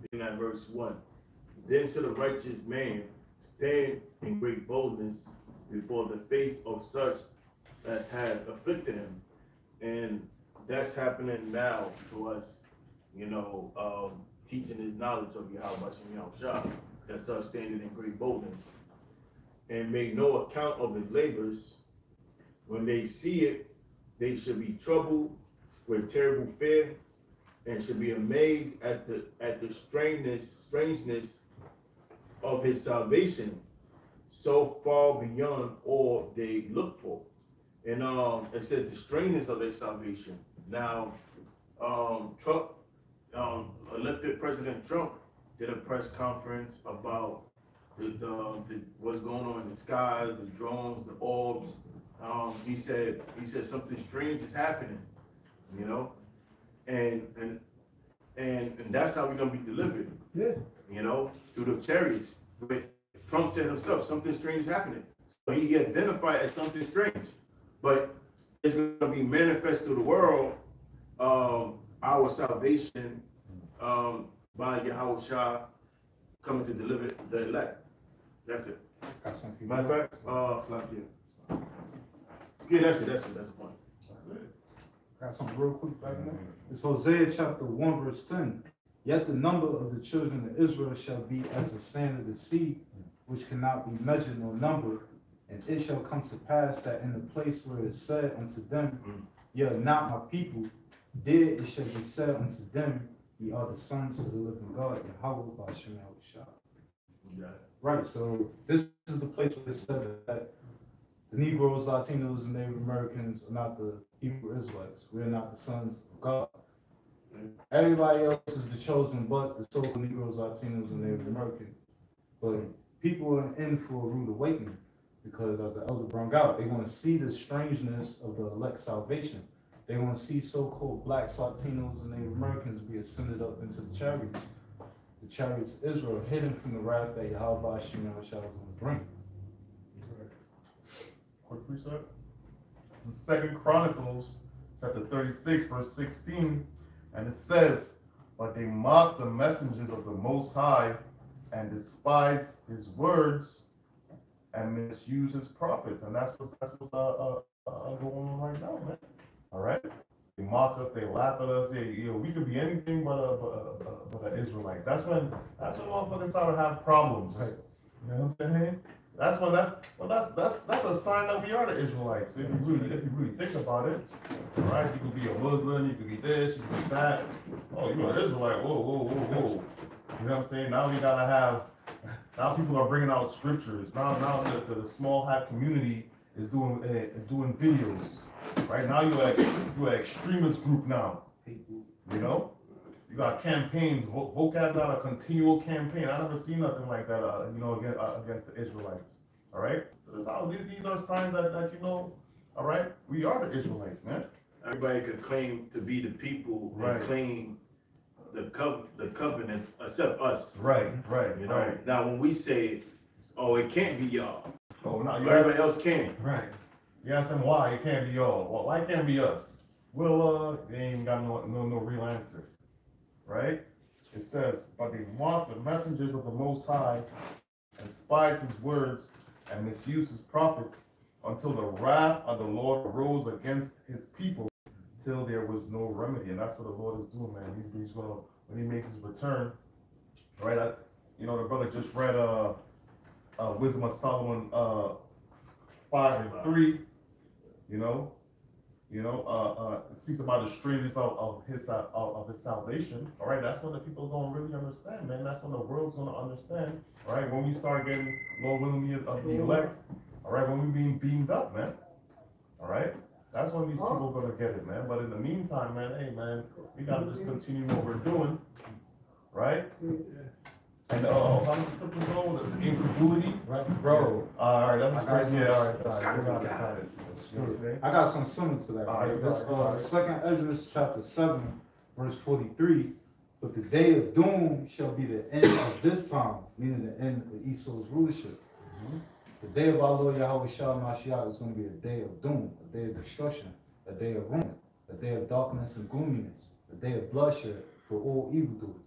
beginning at verse 1. Then shall the righteous man stand in great boldness before the face of such as have afflicted him. And that's happening now to us, teaching his knowledge of Yahweh and Yahweh. That's us standing in great boldness. And make no account of his labors. When they see it, they should be troubled with terrible fear, and should be amazed at the strangeness of his salvation, so far beyond all they look for. And it says the strangeness of their salvation. Now, Trump, elected President Trump, did a press conference about what's going on in the sky, the drones, the orbs. He said something strange is happening, and that's how we're gonna be delivered. Yeah. Through the chariots. But Trump said himself, something strange is happening. So he identified as something strange. But it's gonna be manifest to the world, our salvation, by Yahweh Shah coming to deliver the elect. That's it. Got something for you. Matter of fact, it's not here. Yeah, that's the point. Got something real quick back there. It's Hosea chapter 1 verse 10. Yet the number of the children of Israel shall be as the sand of the sea, which cannot be measured nor numbered. And it shall come to pass that in the place where it said unto them, ye are not my people, there it shall be said unto them, ye are the sons of the living God, Yahweh B'Shem Yahushua. Right, so this is the place where it said that the Negroes, Latinos, and Native Americans are not the Hebrew Israelites. We're not the sons of God. Everybody else is the chosen, but the so-called Negroes, Latinos, and Native Americans. But people are in for a rude awakening because of the elder brung out. They want to see the strangeness of the elect salvation. They want to see so-called blacks, Latinos, and Native Americans be ascended up into the chariots of Israel, hidden from the wrath that Yahweh Hashem Yahushua is going to bring. Quick precept. This is 2 Chronicles chapter 36, verse 16, and it says, but they mocked the messengers of the Most High and despised his words and misused his prophets. And that's what's going on right now, man. All right? They mock us, they laugh at us. We could be anything but an Israelite. That's when motherfuckers start to have problems. Right. You know what I'm saying? That's a sign that we are the Israelites. If you really think about it, all right. You could be a Muslim, you could be this, you could be that. Oh, you're an Israelite. Whoa. You know what I'm saying? Now we gotta have. Now people are bringing out scriptures. Now the small hat community is doing videos. Right now you're an extremist group now. You know. You got campaigns, vocab got a continual campaign. I never seen nothing like that, against the Israelites. All right? So these are signs that all right, we are the Israelites, man. Everybody could claim to be the people Right. and claim the covenant, except us. Right. You know. Now when we say, oh, it can't be y'all. Oh, no, Everybody else can. Right. You ask them why it can't be y'all. Well, why it can't be us? Well, they ain't got no real answer. Right? It says, but they mocked the messengers of the Most High and despised his words and misused his prophets until the wrath of the Lord arose against his people till there was no remedy. And that's what the Lord is doing, man. He's gonna, when he makes his return, right? The brother just read Wisdom of Solomon 5:3, it speaks about the strangeness of his salvation. All right, that's when the people are going to really understand, man. That's when the world's going to understand. All right, when we start getting Lord willing of the elect. All right, when we're being beamed up, man. All right, that's when these people are going to get it, man. But in the meantime, man, hey, man, we got to just continue what we're doing, right? And how does the scripture go? The incredulity, Right, bro. All right, that's crazy. Yeah, all right. I got something similar to that. Right? This Second Ezra chapter 7, verse 43. But the day of doom shall be the end of this time, meaning the end of Esau's rulership. The day of our Lord Yahweh Shalom Mashiach is going to be a day of doom, a day of destruction, a day of ruin, a day of darkness and gloominess, a day of bloodshed for all evildoers.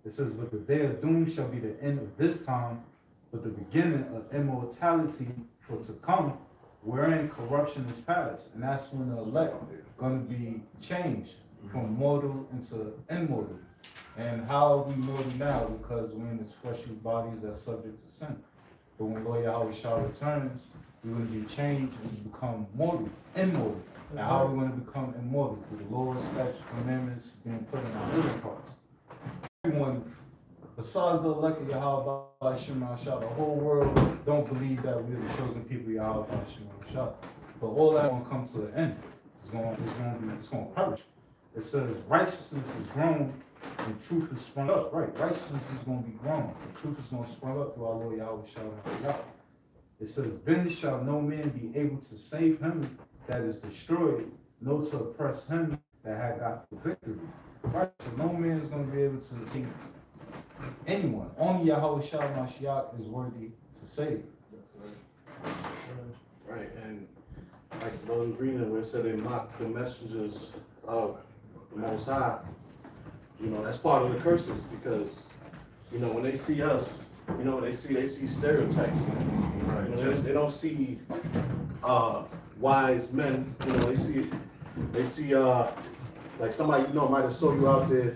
It says, but the day of doom shall be the end of this time, but the beginning of immortality for to come, wherein corruption is past. And that's when the elect are going to be changed from mortal into immortal. And how are we mortal now? Because we're in this fleshly bodies that's subject to sin. But when Lord Yahweh Shah returns, we're going to be changed and become mortal, immortal. Now, how are we going to become immortal? Through the Lord's statutes, commandments being put in our living parts. Everyone, besides the elect of Yahweh Hashem Yahushua, the whole world don't believe that we're the chosen people of Yahweh Hashem Yahushua. But all that going to come to an end. It's going to perish. It says righteousness is grown and truth is sprung up. Right, righteousness is going to be grown and truth is going to spring up through our Lord Yahweh Shalom. It says, then shall no man be able to save him that is destroyed, nor to oppress him that had got the victory. Right, so no man is going to be able to save anyone. Only Yahweh Shalom Mashiach is worthy to save. Right, and like Brother Green, where it said they mocked the messengers of the Most High, that's part of the curses, because, when they see us, they see stereotypes. Right. They don't see wise men. They see like somebody might have sold you out there.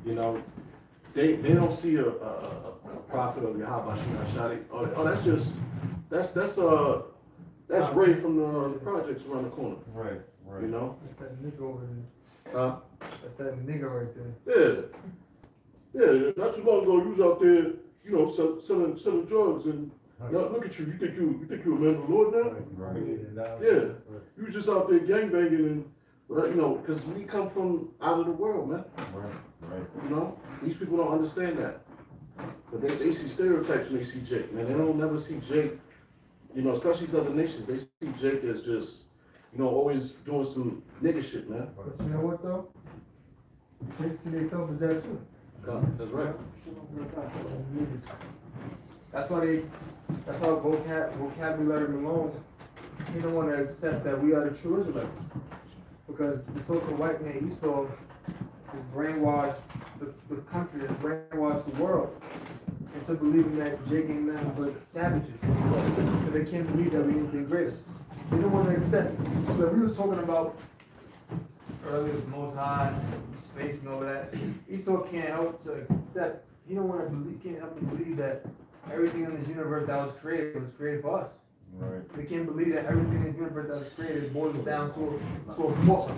They don't see a prophet of Yahweh Shai. Oh, that's That's Ray from the projects around the corner, Right, right. you know? That's that nigga over there. Huh? That's that nigga right there. Yeah. Yeah, not too long ago, you was out there, you know, selling drugs, and now look at you. You think you a man of the Lord now? Right. Yeah. You was just out there gangbanging and, you know, because we come from out of the world, man. Right. You know, these people don't understand that. But they see stereotypes when they see Jake, man. They don't never see Jake, you know, especially these other nations. They see Jake as just, you know, always doing some nigga shit, man. But you know what though? They see themselves as that too. That's right. That's why vocabulary Malone, he don't want to accept that we are the true Israelites. Because the so-called white man Esau has brainwashed the country, has brainwashed the world into believing that Jake ain't nothing but savages. So they can't believe that we anything greater. They don't want to accept it. So we was talking about earlier with Most High, space and all that. Esau can't help to accept, he don't want to believe, can't help to believe that everything in this universe that was created for us. Right. They can't believe that everything in the universe that was created boils down to a book.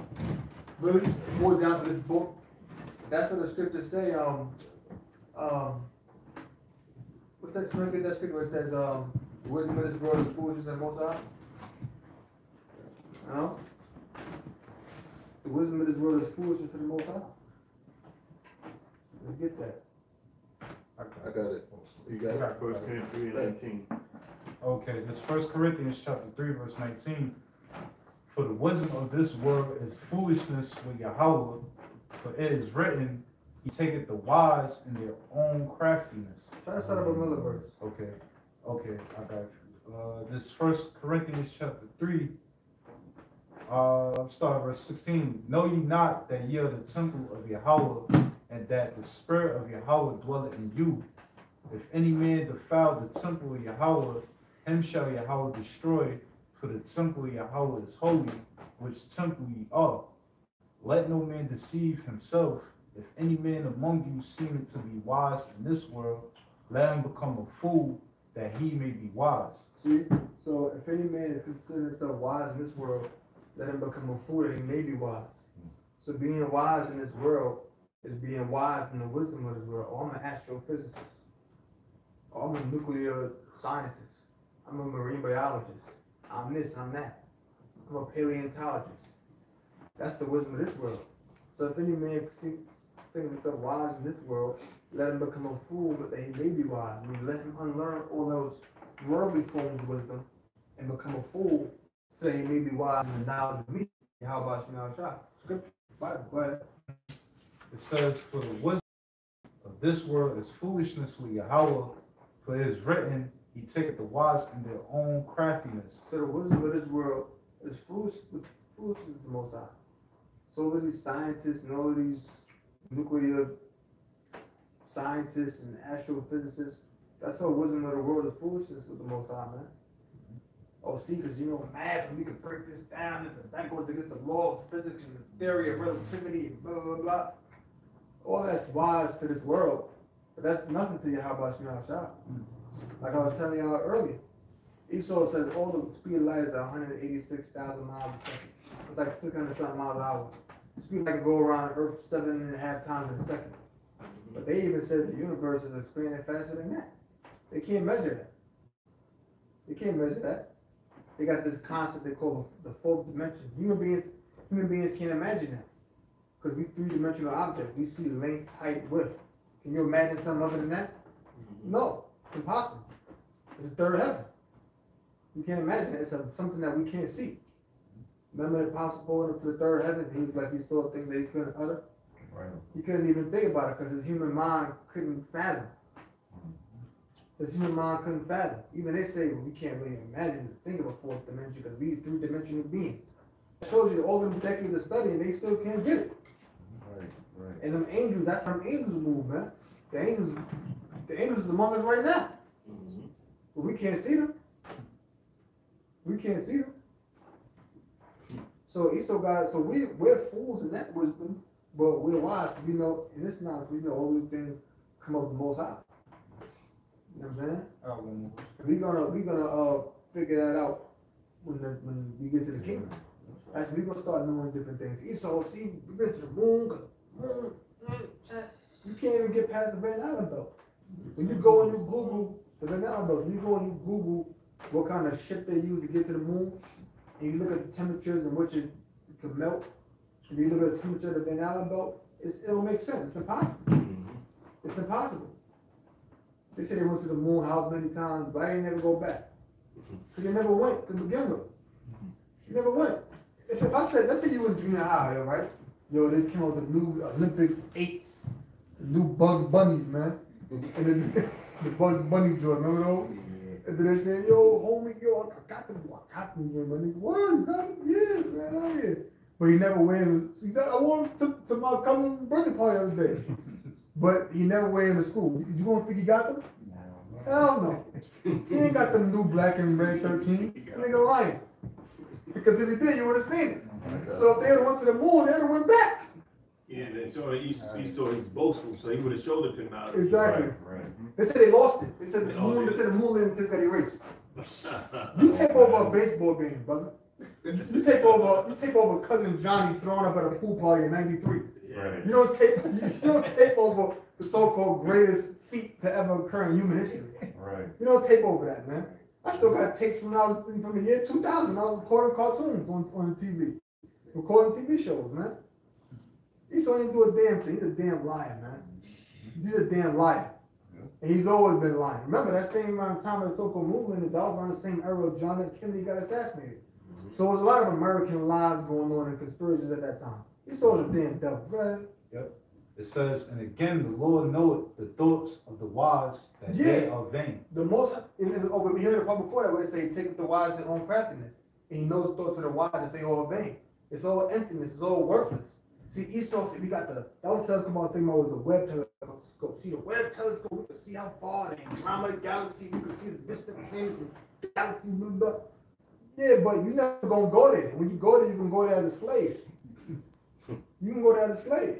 Really? Boils down to this book. That's what the scriptures say, what's that scripture where it says, the wisdom of this world is foolishness and Most High? No? The wisdom of this world is foolishness to the Most High. Let's get that. I got it. You got it? First Corinthians 3:19. Okay, this 1 Corinthians chapter 3, verse 19. For the wisdom of this world is foolishness with Yahweh, for it is written, He taketh the wise in their own craftiness. Try to start up another verse. Okay, I got you. This 1 Corinthians chapter 3, start verse 16. Know ye not that ye are the temple of Yahweh, and that the Spirit of Yahweh dwelleth in you? If any man defile the temple of Yahweh, him shall Yahweh destroy, for the temple of Yahweh is holy, which temple ye are. Let no man deceive himself. If any man among you seemeth to be wise in this world, let him become a fool, that he may be wise. See? So if any man considers himself wise in this world, let him become a fool that he may be wise. So being wise in this world is being wise in the wisdom of this world. Oh, I'm an astrophysicist. Oh, I'm a nuclear scientist. I'm a marine biologist. I'm this, I'm that. I'm a paleontologist. That's the wisdom of this world. So if any man thinks himself wise in this world, let him become a fool, but that he may be wise. I mean, let him unlearn all those worldly forms of wisdom and become a fool, so that he may be wise in the knowledge of me. How about you now, shot? Scripture, Bible, go ahead. It says, for the wisdom of this world is foolishness with Yahweh, for it is written, He taketh the wise in their own craftiness. So the wisdom of this world is foolishness with the Most High. So all of these scientists and all of these nuclear scientists and astrophysicists, that's how wisdom of the world is foolishness with the Most High, man. Oh, see, because you know math, and we can break this down, and that goes against the law of physics and the theory of relativity, and blah, blah, blah. All that's wise to this world, but that's nothing to you. How about you now, shop? Like I was telling y'all earlier, Esau says all the speed of light is 186,000 miles a second. It's like 600 something miles an hour. The speed of light can go around Earth 7.5 times in a second. But they even said the universe is expanding faster than that. They can't measure that. They can't measure that. They got this concept they call the fourth dimension. Human beings can't imagine that. Because we three-dimensional objects. We see length, height, width. Can you imagine something other than that? No, it's impossible. It's a third heaven. You can't imagine it. It's something that we can't see. Remember the apostle Paul into the third heaven? He was like, he saw things that he couldn't utter. Right. He couldn't even think about it because his human mind couldn't fathom. His human mind couldn't fathom. Even they say, well, we can't really imagine to think of a fourth dimension because we are three-dimensional beings. It shows you all them decades of studying, they still can't get it. Right. And them angels, that's how them angels move, man. The angels is among us right now. But we can't see them. We can't see them. So Esau got, so we're fools in that wisdom, but we're wise. We know, in this knowledge, we know all these things come up the Most High. You know what I'm saying? We're gonna figure that out when we get to the kingdom. That's when we gonna start knowing different things. Esau, see, we went to the moon, 'cause moon, you can't even get past the Van Allen belt. When you go and you Google the Van Allen belt, when you go and you Google what kind of ship they use to get to the moon, and you look at the temperatures in which it can melt, and you look at the temperature of the Van Allen belt, it'll make sense. It's impossible. It's impossible. They say they went to the moon how many times, but I ain't never go back. Because they never went to begin with. You never went. If I said, let's say you were in junior high, right? Yo, they came out with the new Olympic 8s, the new Bugs Bunnies, man. And then the Bugs Bunny joint, remember those? And then they said, yo, homie, yo, I got them, man. What? You got them? Yes, man, yeah. But he never wear them. He said, I wore them to my cousin's birthday party the other day. But he never wear them to school. You don't think he got them? Hell no. He ain't got them new black and red 13. That nigga lying. Because if he did, you would have seen it. So if they had went to the moon, they would have went back. Yeah, they saw he's boastful, so he would have showed it to now. Exactly. Right. They said they lost it. They said the moon landing took that erase. You take over a baseball game, brother. You take over cousin Johnny throwing up at a pool party in '93. Right. You don't take over the so-called greatest feat to ever occur in human history. Right. You don't take over that, man. I still got tapes from the year 2000. I was recording cartoons on the TV, recording TV shows, man. Esau ain't do a damn thing. He's a damn liar, man. He's a damn liar. And he's always been lying. Remember that same time of the so-called movement, that was around the same era of John F. Kennedy got assassinated. So there was a lot of American lies going on and conspiracies at that time. Esau was a damn devil. Go ahead. Yep. It says, and again, the Lord knoweth the thoughts of the wise, that they are vain. The most, we heard it before that, where they say, take up the wise their own craftiness. And he knows the thoughts of the wise that they are vain. It's all emptiness, it's all worthless. See, Esau said, we got that was telescope I was thinking about was the Webb telescope. See, the Webb telescope, we can see how far the Andromeda galaxy, we can see the distant planets and galaxies, blah, blah. Yeah, but you're never going to go there. When you go there, you can go there as a slave. You can go there as a slave.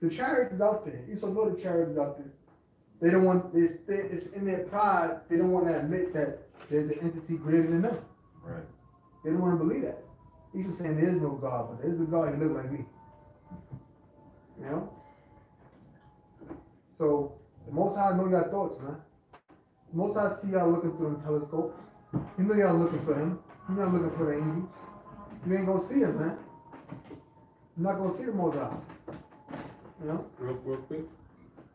The chariots is out there. Esau know the chariots is out there. They don't want this. It's in their pride. They don't want to admit that there's an entity greater than them. Right. They don't want to believe that. Esau saying there is no God, but there is a God. He look like me. You know. So the Most High know your thoughts, man. The Most High see y'all looking through the telescope. He know y'all looking for him. You're not looking for the angels. You ain't gonna see him, man. You're not gonna see the Most High. You know? Real quick.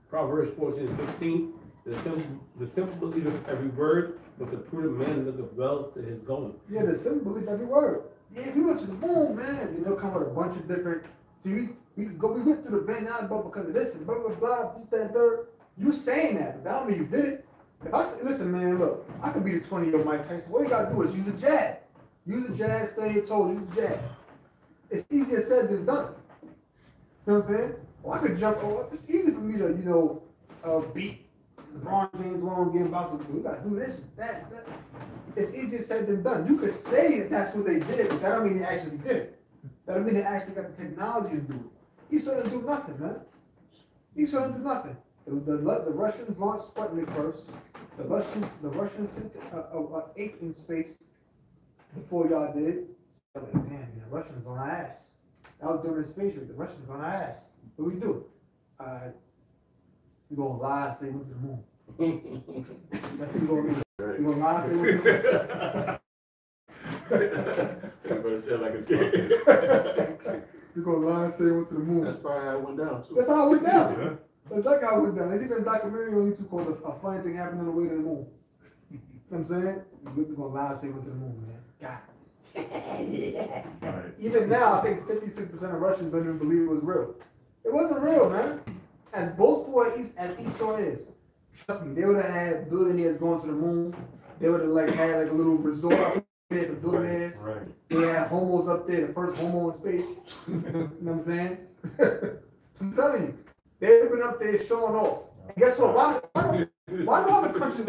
Proverbs 14:15. The simple believeth every word, but the prudent man looketh well to his going. Yeah, the simple believe every word. Yeah, we went to the moon, man. And they'll come with a bunch of different. See, we went through the Van Allen belt because of this and blah blah blah, this, that, and third. You saying that, but that don't mean you did it. If I say, listen, man, look, I could be the 20-year-old Mike Tyson. What you gotta do is use a jab. Use a jab, stay your toes, use a jab. It's easier said than done. You know what I'm saying? Well, I could jump over. It's easy for me to, beat LeBron James one game basketball. We gotta do this, that. It's easier said than done. You could say that that's what they did, but that don't mean they actually did it. That don't mean they actually got the technology to do it. Esau didn't do nothing, man. Esau didn't do nothing. The Russians launched Sputnik first. The Russians sent an ape in space before y'all did. Like, man, the Russians on our ass. That was during the space race. The Russians on our ass. What we do? We gonna lie and say we went to the moon. That's what we gonna do. We gonna lie and say we went to the moon. You better say it like it's something. We gonna lie and say we went to the moon. That's probably how it went down, too. That's how it went down. Yeah. That's like how it went down. There's even a documentary on YouTube called A Funny Thing Happened on the Way to the Moon. You know what I'm saying? We're gonna lie and say we went to the moon, man. God. Right. Even now, I think 56% of Russians don't even believe it was real. It wasn't real, man. As boastful as Esau is, trust me, they would have had billionaires going to the moon. They would have had a little resort up there for billionaires. Right. They had homos up there, the first homo in space. You know what I'm saying? I'm telling you, they've been up there showing off. And guess what? Why do other countries?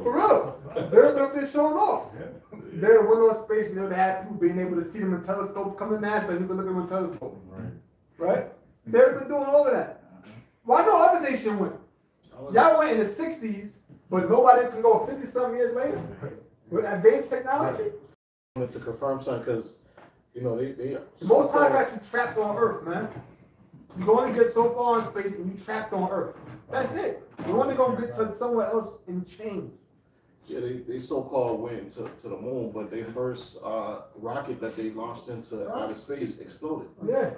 For real, they've been up there showing off. They went on space, and they would have people being able to see them in telescopes. Come to NASA, and you can look at them in telescopes. Right? They've been doing all of that. Why no other nation went? Y'all went in the 60s But nobody can go 50-some years later with advanced technology. To confirm something, because, you know, they The Most High got you trapped on Earth, man. You can only get so far in space and you trapped on Earth. That's it. You're only gonna get to somewhere else in chains. Yeah, they so-called went to the moon, but their first rocket that they launched into outer space exploded. Yeah.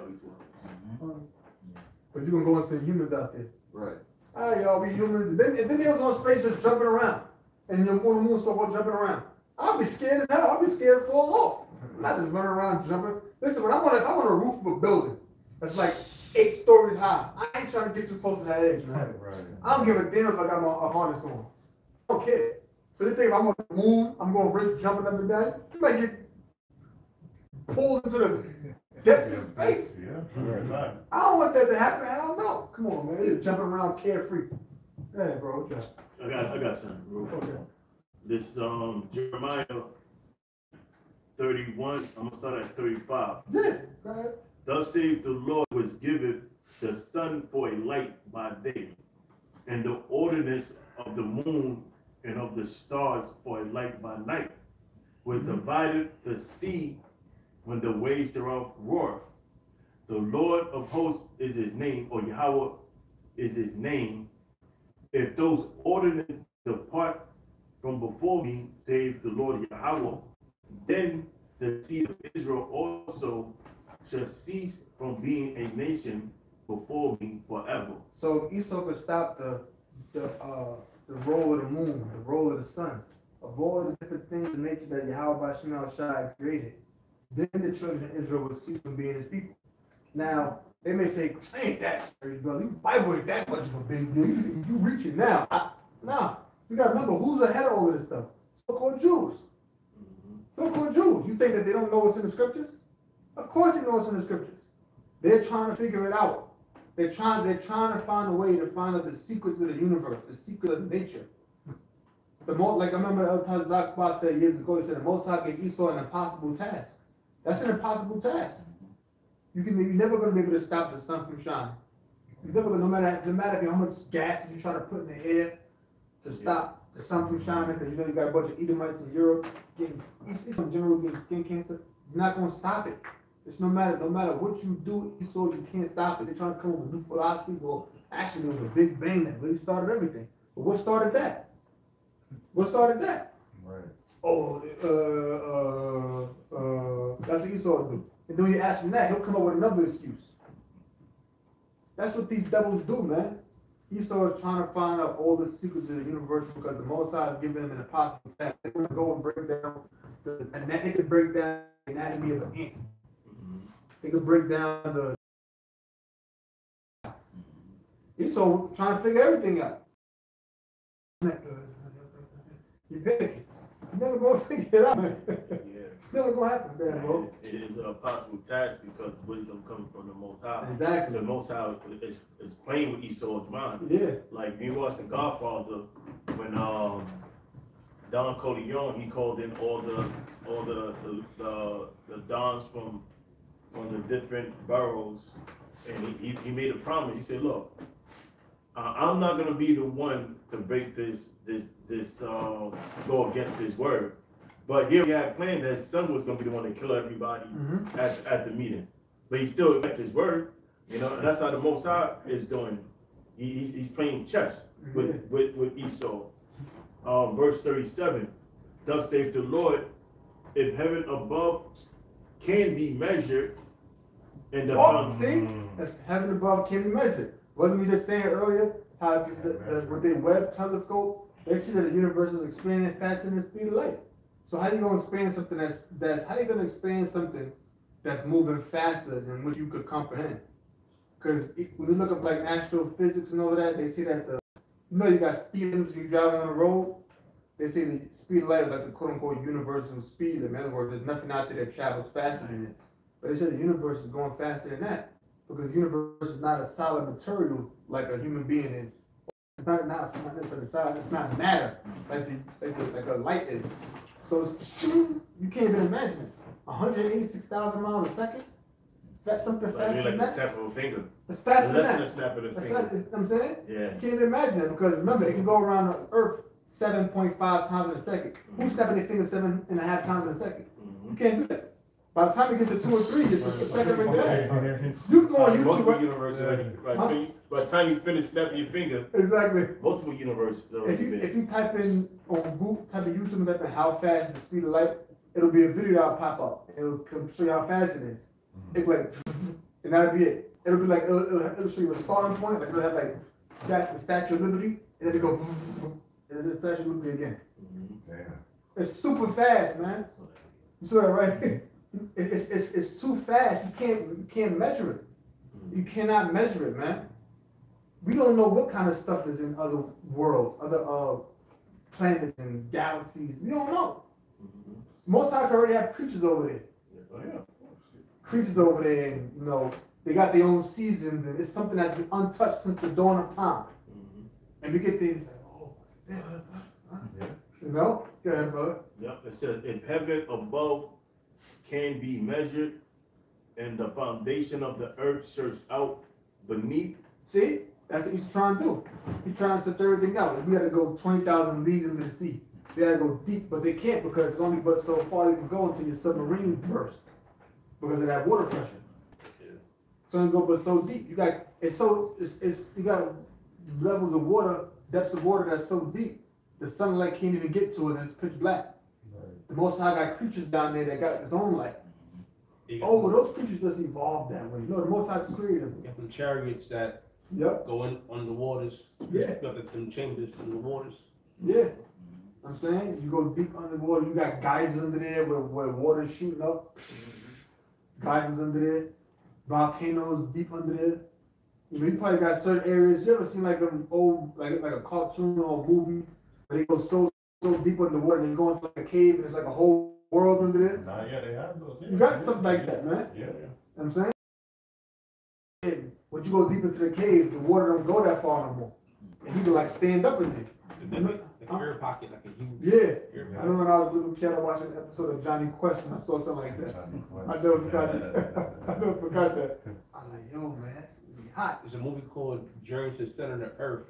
But you're gonna go and see humans out there. Right. All right, y'all, we humans. And then they was on space just jumping around. And you're on the moon, so jumping around. I'll be scared as hell. I'll be scared to fall off. I'm not just running around jumping. Listen, when I'm on a roof of a building that's like 8 stories high, I ain't trying to get too close to that edge, man. Right. I don't give a damn if I got a harness on. I don't care. So they think if I'm on the moon, I'm going to risk jumping up and down. You might get pulled into the depths of space. Yeah. I don't want that to happen. Hell no. Come on, man. You're jumping around carefree. Yeah, bro. Okay. I got something, bro. Okay. This Jeremiah 31, I'm gonna start at 35. Yeah, go ahead. Thus saith the Lord, which giveth the sun for a light by day, and the ordinance of the moon and of the stars for a light by night, which divided the sea when the waves thereof roar. The Lord of hosts is his name, or Yahweh is his name. If those ordinances depart from before me, save the Lord Yahweh, then the seed of Israel also shall cease from being a nation before me forever. So Esau could stop the roll of the moon, the roll of the sun, of all the different things in nature that Yahweh Bashim Shai created. Then the children of Israel would cease from being his people. Now, they may say, ain't that serious, brother. The Bible ain't that much of a big deal. You reach it now. Nah, you gotta remember who's ahead of all of this stuff. So-called Jews. So-called Jews. You think that they don't know what's in the scriptures? Of course they know what's in the scriptures. They're trying to figure it out. They're trying to find a way to find out the secrets of the universe, the secret of nature. Like I remember the other times Black Boss said years ago, he said the Most High gave Esau an impossible task. That's an impossible task. You're never going to be able to stop the sun from shining. You're never gonna, no matter how much gas you try to put in the air to stop the sun from shining, because you know you got a bunch of Edomites in Europe getting, in general, getting skin cancer. You're not going to stop it. It's no matter what you do, Esau, you can't stop it. They're trying to come up with new philosophy. Well, actually, it was a big bang that really started everything. But what started that? What started that? Right. Oh, that's what Esau do. And then when you ask him that, he'll come up with another excuse. That's what these devils do, man. Esau is trying to find out all the secrets of the universe because the Most High is giving them an impossible task. They're going to go and break down they could break down the anatomy of an ant. They could break down the Esau trying to figure everything out. You're picking. You're never going to figure it out, man. It's never going to happen, man, bro. It is a possible task because wisdom comes from the Most High. Exactly. The Most High is playing with Esau's mind. Yeah. Like you watch The Godfather, when Don Corleone, he called in all the dons from the different boroughs, and he made a promise. He said, look, I'm not gonna be the one to break this go against his word. But here he had planned that his son was gonna be the one to kill everybody at the meeting. But he still kept his word, you know, and that's how the Most High is doing. He's playing chess with Esau. Verse 37, thus saith the Lord, if heaven above can be measured, and the see, that's heaven above can be measured. Wasn't we just saying earlier how with the Webb telescope, they see that the universe is expanding faster than the speed of light. So how you gonna expand something that's moving faster than what you could comprehend? Because when you look up like astrophysics and all of that, they see that you got speed limits when you're driving on the road. They say the speed of light is like the quote unquote universal speed. In other words, there's nothing out there that travels faster than it. But they say the universe is going faster than that. Because the universe is not a solid material like a human being is. It's not necessarily solid, it's not matter like a light is. So you can't even imagine it. 186,000 miles a second? That's something faster than that? snap of a finger. It's faster than that. Less than a snap of a That's finger. what I'm saying? Yeah. You can't even imagine it because remember, it can go around the earth 7.5 times in a second. Who's snapping their fingers 7.5 times in a second? You can't do that. By the time you get to 2 or 3, it's a second right there. You go on YouTube. Multiple Right? universes. By the time you finish snapping your finger, Exactly. multiple universes already been. If you type in on Google, type in YouTube and type in how fast is the speed of light, it'll be a video that'll pop up. It'll show you how fast it is. It'll be like, and that'll be it. It'll be like, it'll show you a starting point, like it'll have like the Statue of Liberty, and then it'll go, and it's the Statue of Liberty again. It's super fast, man. You saw that, right? It's too fast. You can't measure it. You cannot measure it, man. We don't know what kind of stuff is in other worlds, other planets and galaxies. We don't know. Most High already have creatures over there. Oh, yeah. Creatures over there, and you know, they got their own seasons, and it's something that's been untouched since the dawn of time. And we get things like, oh, yeah. You know? Go ahead, brother. Yep, it says, if heaven above can be measured, and the foundation of the earth searched out beneath. See? That's what he's trying to do. He's trying to search everything out. We got to go 20,000 leagues into the sea. They got to go deep, but they can't because it's only but so far you can go until your submarine bursts because of that water pressure. So you go but so deep. You got you got levels of water, depths of water that's so deep, the sunlight can't even get to it, and it's pitch black. The Most High got creatures down there that got its own light. Oh, well, those creatures just evolved that way. No, the Most High created them. You have some chariots that Yep. go in on the waters. Yeah. You have them chambers in the waters. Yeah. I'm saying, you go deep underwater, you got geysers under there where water's shooting up. Geysers under there. Volcanoes deep under there. You know, you probably got certain areas. You ever seen like them old, like a cartoon or a movie where they go so deep underwater and they go into like a cave and it's like a whole world under there? Nah, yeah, they have those. You got something like that, man. Yeah. You know what I'm saying? When you go deep into the cave, the water don't go that far no more. And you can like stand up in there. Like an air pocket, like a huge Yeah. air I pocket. remember when I was a little kid, I watched an episode of Johnny Quest and I saw something like that. I never forgot that. I never forgot that. I'm like, yo, man, it's gonna be hot. There's a movie called Journey to the Center of the Earth.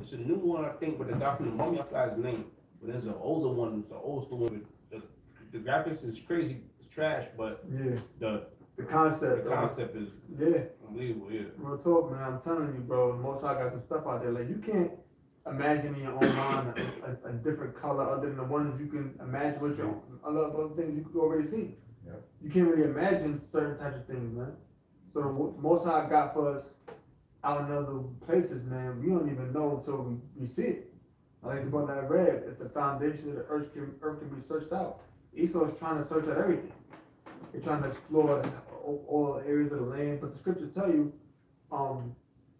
It's a new one, I think, but the guy from the Mummy, I forgot his name. But there's an older one, it's an old school one. The graphics is crazy, it's trash, but Yeah. the concept. concept is Yeah. unbelievable, yeah. Real talk, man. I'm telling you, bro. The Most High got some stuff out there. Like you can't imagine in your own mind a different color other than the ones you can imagine with your other things you could already see. Yep. You can't really imagine certain types of things, man. So the Most High got for us out in other places, man. We don't even know until we see it. Like the one I read, if the foundation of the earth can be searched out. Esau is trying to search out everything. They're trying to explore all areas of the land, but the scriptures tell you,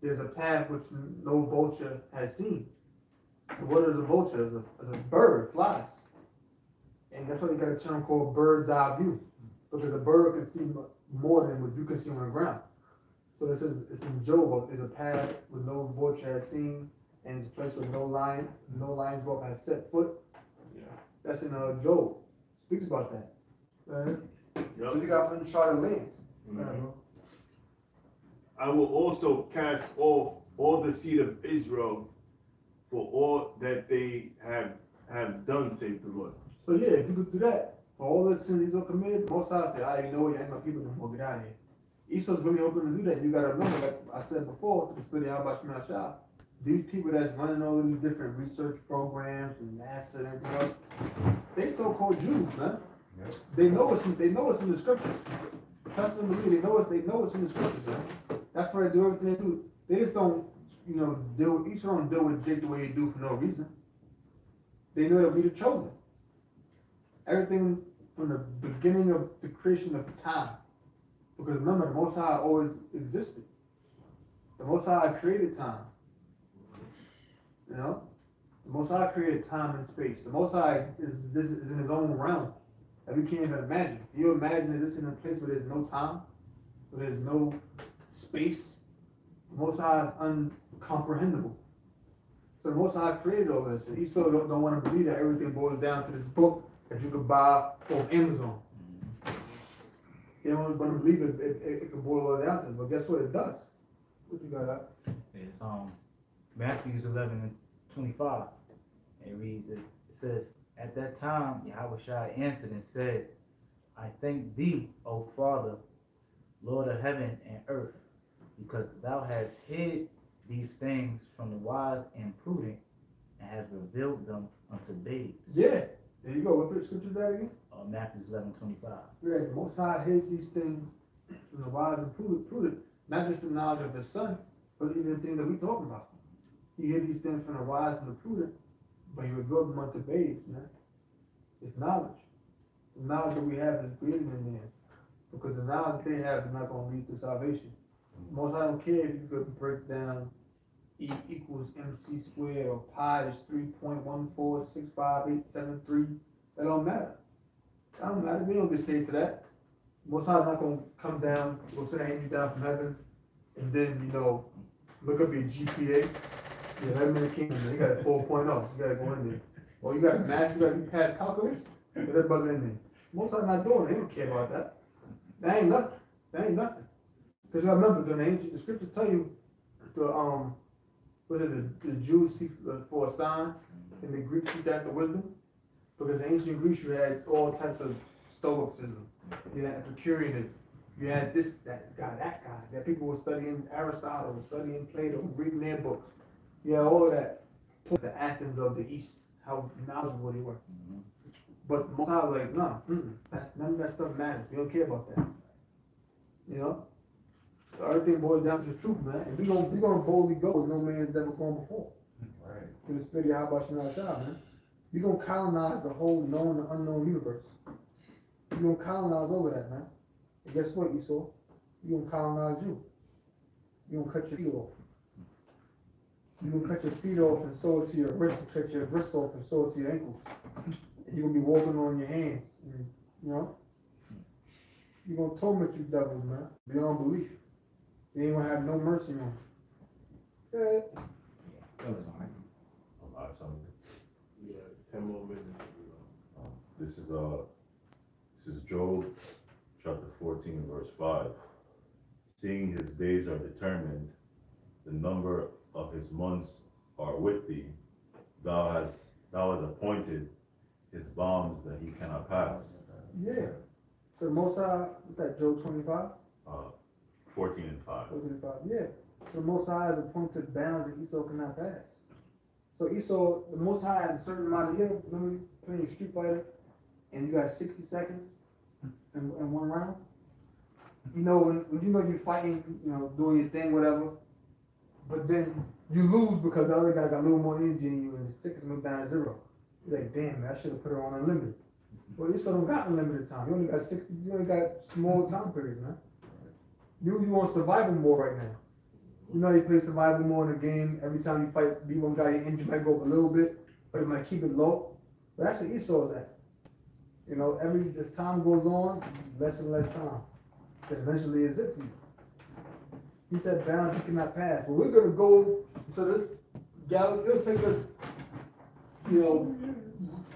there's a path which no vulture has seen. What is a vulture? It's a bird, flies. And that's why they got a term called bird's eye view. Because a bird can see more than what you can see on the ground. So it says, it's in Job, there's a path where no vulture has seen, and it's a place where no lion's whelp has set foot. Yeah. That's in Job. Speaks about that. Right? Yep. So you got uncharted lands. Mhm. I will also cast off all the seed of Israel for all that they have done, save the Lord. So yeah, if you could do that, for all the sins Esau committed, most High say, I know you ain't my people no more, get out of here. Esau's really hoping to do that. You gotta remember, like I said before, to study how about Shema Shah, these people that's running all of these different research programs and NASA and everything else, they so-called Jews, man. Yep. They know it's in the scriptures. Trust and believe, they know it's in the scriptures, man. That's why they do everything they do. They just don't, Esau don't deal with Jake the way he do for no reason. They know that we the chosen. Everything from the beginning of the creation of time. Because remember, the Most High always existed. The Most High created time. You know? The Most High created time and space. The Most High is in his own realm that we can't even imagine. Can you imagine this in a place where there's no time? Where there's no space? The Most High is uncomprehendable. So the Most High created all this. And Esau don't want to believe that everything boils down to this book that you could buy on Amazon. They don't want to believe it can boil all down to this, but guess what? It does. What you got out? It's Matthew 11:25, It reads, it says, at that time, Yahweh Shai answered and said, I thank thee, O Father, Lord of heaven and earth, because thou hast hid these things from the wise and prudent, and hast revealed them unto babes. Yeah, there you go. What scripture is that again? Matthew 11:25. Yeah, the Most High hid these things from the wise and prudent, not just the knowledge of His Son, but even the things that we talking about. He hid these things from the wise and the prudent, but He revealed them unto babes, man. It's knowledge. The knowledge that we have is greater than theirs, because the knowledge that they have is not going to lead to salvation. Most High don't care if you could break down E equals MC squared or pi is 3.1465873. That don't matter. That don't matter. We don't get saved to that. Most High not gonna come down, will send an angel down from heaven, and then look up your GPA. Yeah, that man kingdom, you got a 4.0. You gotta go in there. Or you got math, you gotta pass calculus. Get that brother in there. Most High not doing it. They don't care about that. That ain't nothing. That ain't nothing. Because I remember the scripture tell you the Jews seek for a sign, and the Greeks seek after wisdom. Because in ancient Greece, you had all types of stoicism. You had Epicureanism. You had this, that guy, that guy. That people were studying Aristotle, studying Plato, reading their books. You had all of that. The Athens of the East, how knowledgeable they were. But most I was like, no, none of that stuff matters. We don't care about that. So everything boils down to the truth, man. And we gonna boldly go where no man's ever gone before. Right. To the spirit of Yahweh Shai, man. We gonna colonize the whole known and unknown universe. We gonna colonize all of that, man. And guess what, Esau? We gonna colonize you. You gonna cut your feet off. You gonna cut your feet off and sew it to your wrist, and cut your wrists off and sew it to your ankles. And you gonna be walking on your hands. You gonna torment you devils, man, beyond belief. You ain't gonna have no mercy on you. Yeah. That was all right. A lot of something. Yeah, 10 more minutes. This is Job chapter 14 verse 5. Seeing his days are determined, the number of his months are with thee. Thou hast appointed his bounds that he cannot pass. Yeah. So Most High, what's that, Job 25? 14 and 5. 14 and 5, yeah. So Most High has appointed bounds that Esau cannot pass. So Esau, the Most High has a certain amount of years. Remember you playing Street Fighter, and you got 60 seconds in one round? When you're fighting, doing your thing, whatever, but then you lose because the other guy got a little more energy in you, and the seconds went down to 0. You're like, damn, man, I should have put her on unlimited. Well, Esau don't got unlimited time. You only got 60. You only got small time periods, man. You on survival mode right now. You play survival mode in the game. Every time you fight, beat one guy, your engine might go up a little bit, but it might keep it low. But that's what Esau's at. As time goes on, less and less time. Then eventually it's it for you. He said, bounds you cannot pass. Well, we're gonna go to this galaxy. It'll take us,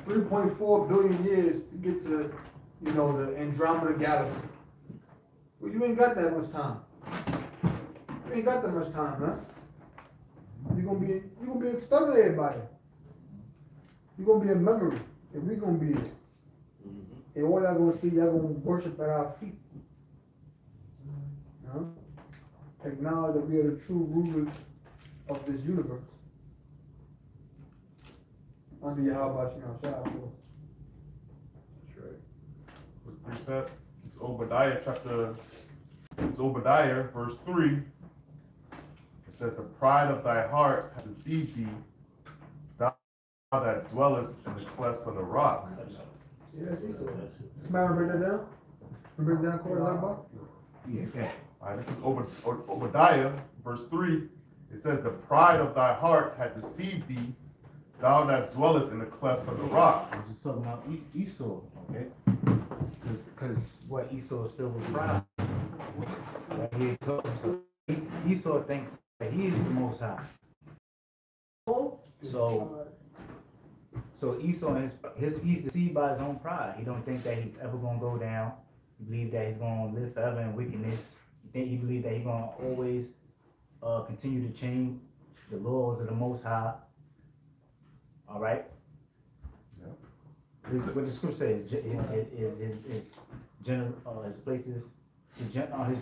3.4 billion years to get to, the Andromeda galaxy. Well, you ain't got that much time. You ain't got that much time, man. You're gonna be exterminated by it. You're gonna be a memory, and we're gonna be it. And all y'all gonna see, y'all gonna worship at our feet. Acknowledge that we are the true rulers of this universe. Under Yahweh Shai, of course. That's right. With precept, it's Obadiah, verse 3. It says, the pride of thy heart hath deceived thee, thou that dwellest in the clefts of the rock. Yeah, that's Esau. Somebody break that down? Break down Corey about? Yeah, okay. All right, this is Obadiah, verse 3. It says, the pride of thy heart hath deceived thee, thou that dwellest in the clefts of the rock. I'm just talking about Esau, okay? Because what Esau is filled with pride. Esau thinks that he is the Most High. So Esau, he's deceived by his own pride. He don't think that he's ever gonna go down. He believes that he's gonna live forever in wickedness. He believes that he's gonna always continue to change the laws of the Most High. All right. What the scripture says his places, his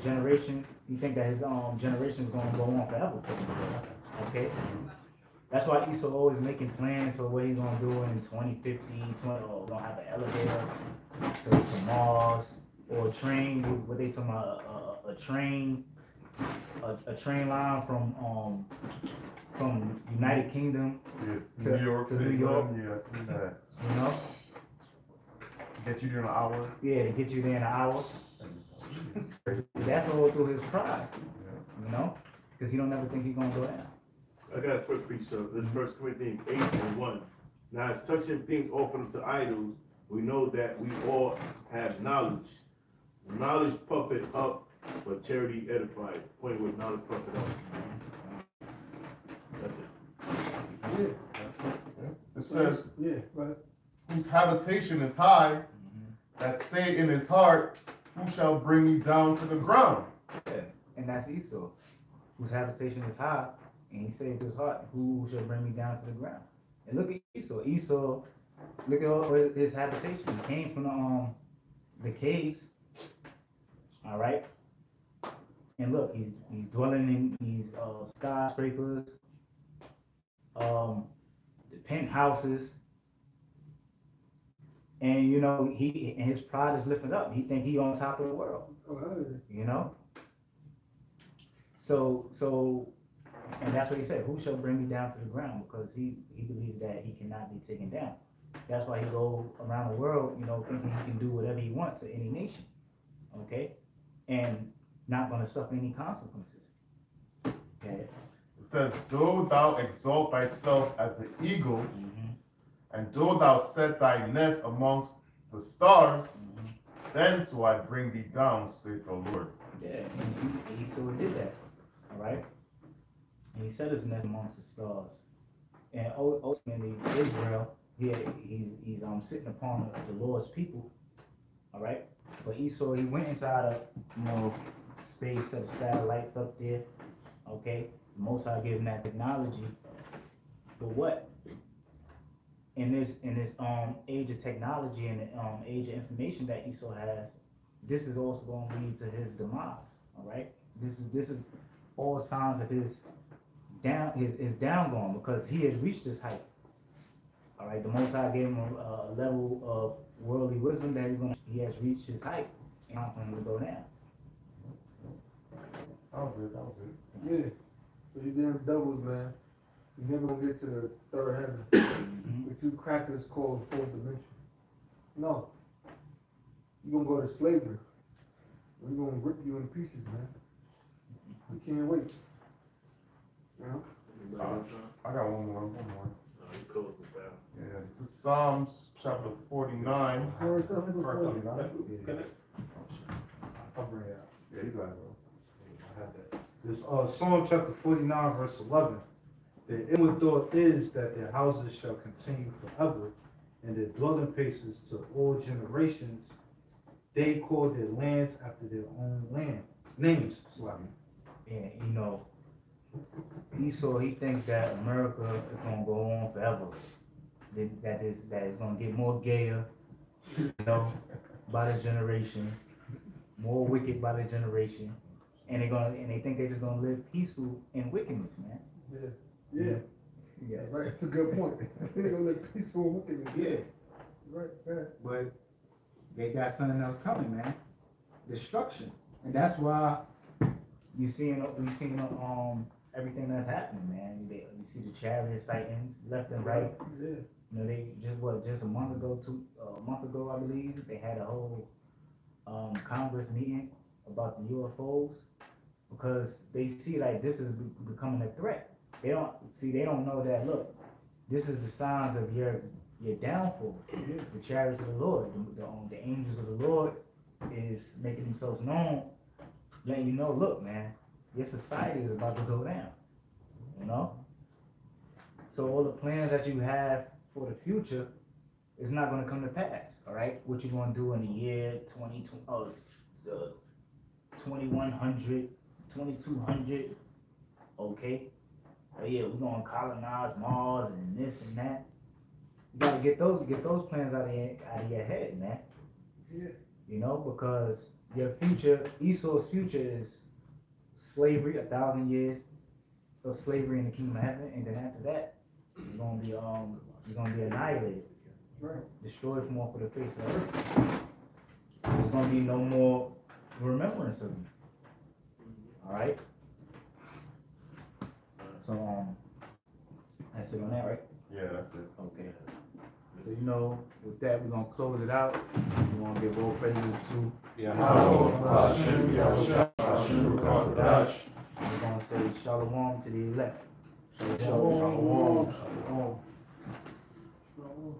generations. You think that his generation is gonna go on forever? Okay. That's why Esau always making plans for what he's gonna do in 2050, gonna have an elevator to Mars, or a train, what they talking about, a train line from United Kingdom Yeah, New York, to City, New York. Yeah, I seen that. You know? Get you there in an hour. Yeah, to get you there in an hour. That's all through his pride, you know? Because he don't ever think he's gonna go down. I got a quick precept. This 1 Corinthians 8:1. Now, as touching things offered unto idols, we know that we all have knowledge. Knowledge puffeth up, but charity edified. Point with knowledge puffeth up. That's it. Yeah, It says, yeah, right. whose habitation is high, that say in his heart, who shall bring me down to the ground? Yeah, and that's Esau, whose habitation is high, and he said to his heart, who shall bring me down to the ground? And look at Esau. Esau, look at all his habitation. He came from the caves. All right. And look, he's dwelling in these skyscrapers, the penthouses, and you know and his pride is lifted up. He think he on top of the world. You know. So, and that's what he said. Who shall bring me down to the ground? Because he believes that he cannot be taken down. That's why he go around the world, you know, thinking he can do whatever he wants to any nation. Okay, and not going to suffer any consequences. Okay. It says, though thou exalt thyself as the eagle, and though thou set thy nest amongst the stars, then so I bring thee down, saith the Lord. Yeah, and Esau did that. All right. And he set his nest amongst the stars. And ultimately, Israel, he's sitting upon the Lord's people. All right. But Esau, he went inside of, space, set the satellites up there. Okay. The Most High gave him that technology. But what? In this age of technology and age of information that Esau has, this is also going to lead to his demise. All right. This is all signs of his downgoing, because he has reached his height. All right. The Most High gave him a level of worldly wisdom that he has reached his height, and I'm going to go down. That was it. Yeah. So you damn doubles, man. You never gonna get to the third heaven. What you crackers call the fourth dimension. No. You're gonna go to slavery. We're gonna rip you in pieces, man. We can't wait. You know? I got one more. You close it down. Yeah, this is Psalms chapter 49. Verse 49. I'll bring it out. Yeah, you got it, bro. I have that. This Psalm chapter 49, verse 11. The inward thought is that their houses shall continue forever, and their dwelling places to all generations. They call their lands after their own names. And you know, Esau, he thinks that America is gonna go on forever. That is gonna get more gayer, you know, by the generation, more wicked by the generation, and they think they're just gonna live peaceful in wickedness, man. Yeah. Right, that's a good point. They're gonna live peaceful and wickedness. Yeah. Right, yeah. But they got something else coming, man. Destruction. And that's why we seeing everything that's happening, man. You see the chariot sightings left and right. Yeah. You know, they just a month ago, I believe, they had a whole Congress meeting about the UFOs, because they see like this is becoming a threat. They don't know that, look, this is the signs of your downfall. The chariots of the Lord, the angels of the Lord is making themselves known, letting you know, look, man, your society is about to go down. You know? So all the plans that you have for the future is not going to come to pass. All right? What you're going to do in the year 2100, 2200, okay? Oh yeah, we're going to colonize Mars and this and that. You gotta get those plans out of your head, man. Yeah. You know, because your future, Esau's future is slavery, 1,000 years of slavery in the kingdom of heaven, and then after that, you're gonna be annihilated, Right. destroyed from off of the face of the earth. There's gonna be no more remembrance of you. All right. So that's it on that, right? Yeah, that's it. Okay. So you know, with that, we're gonna close it out. We want to give all praises to Yahweh, Hashem, Yahweh, Hashem, Kodash. We're gonna say shalom to the elect. Shalom. Shalom. Shalom.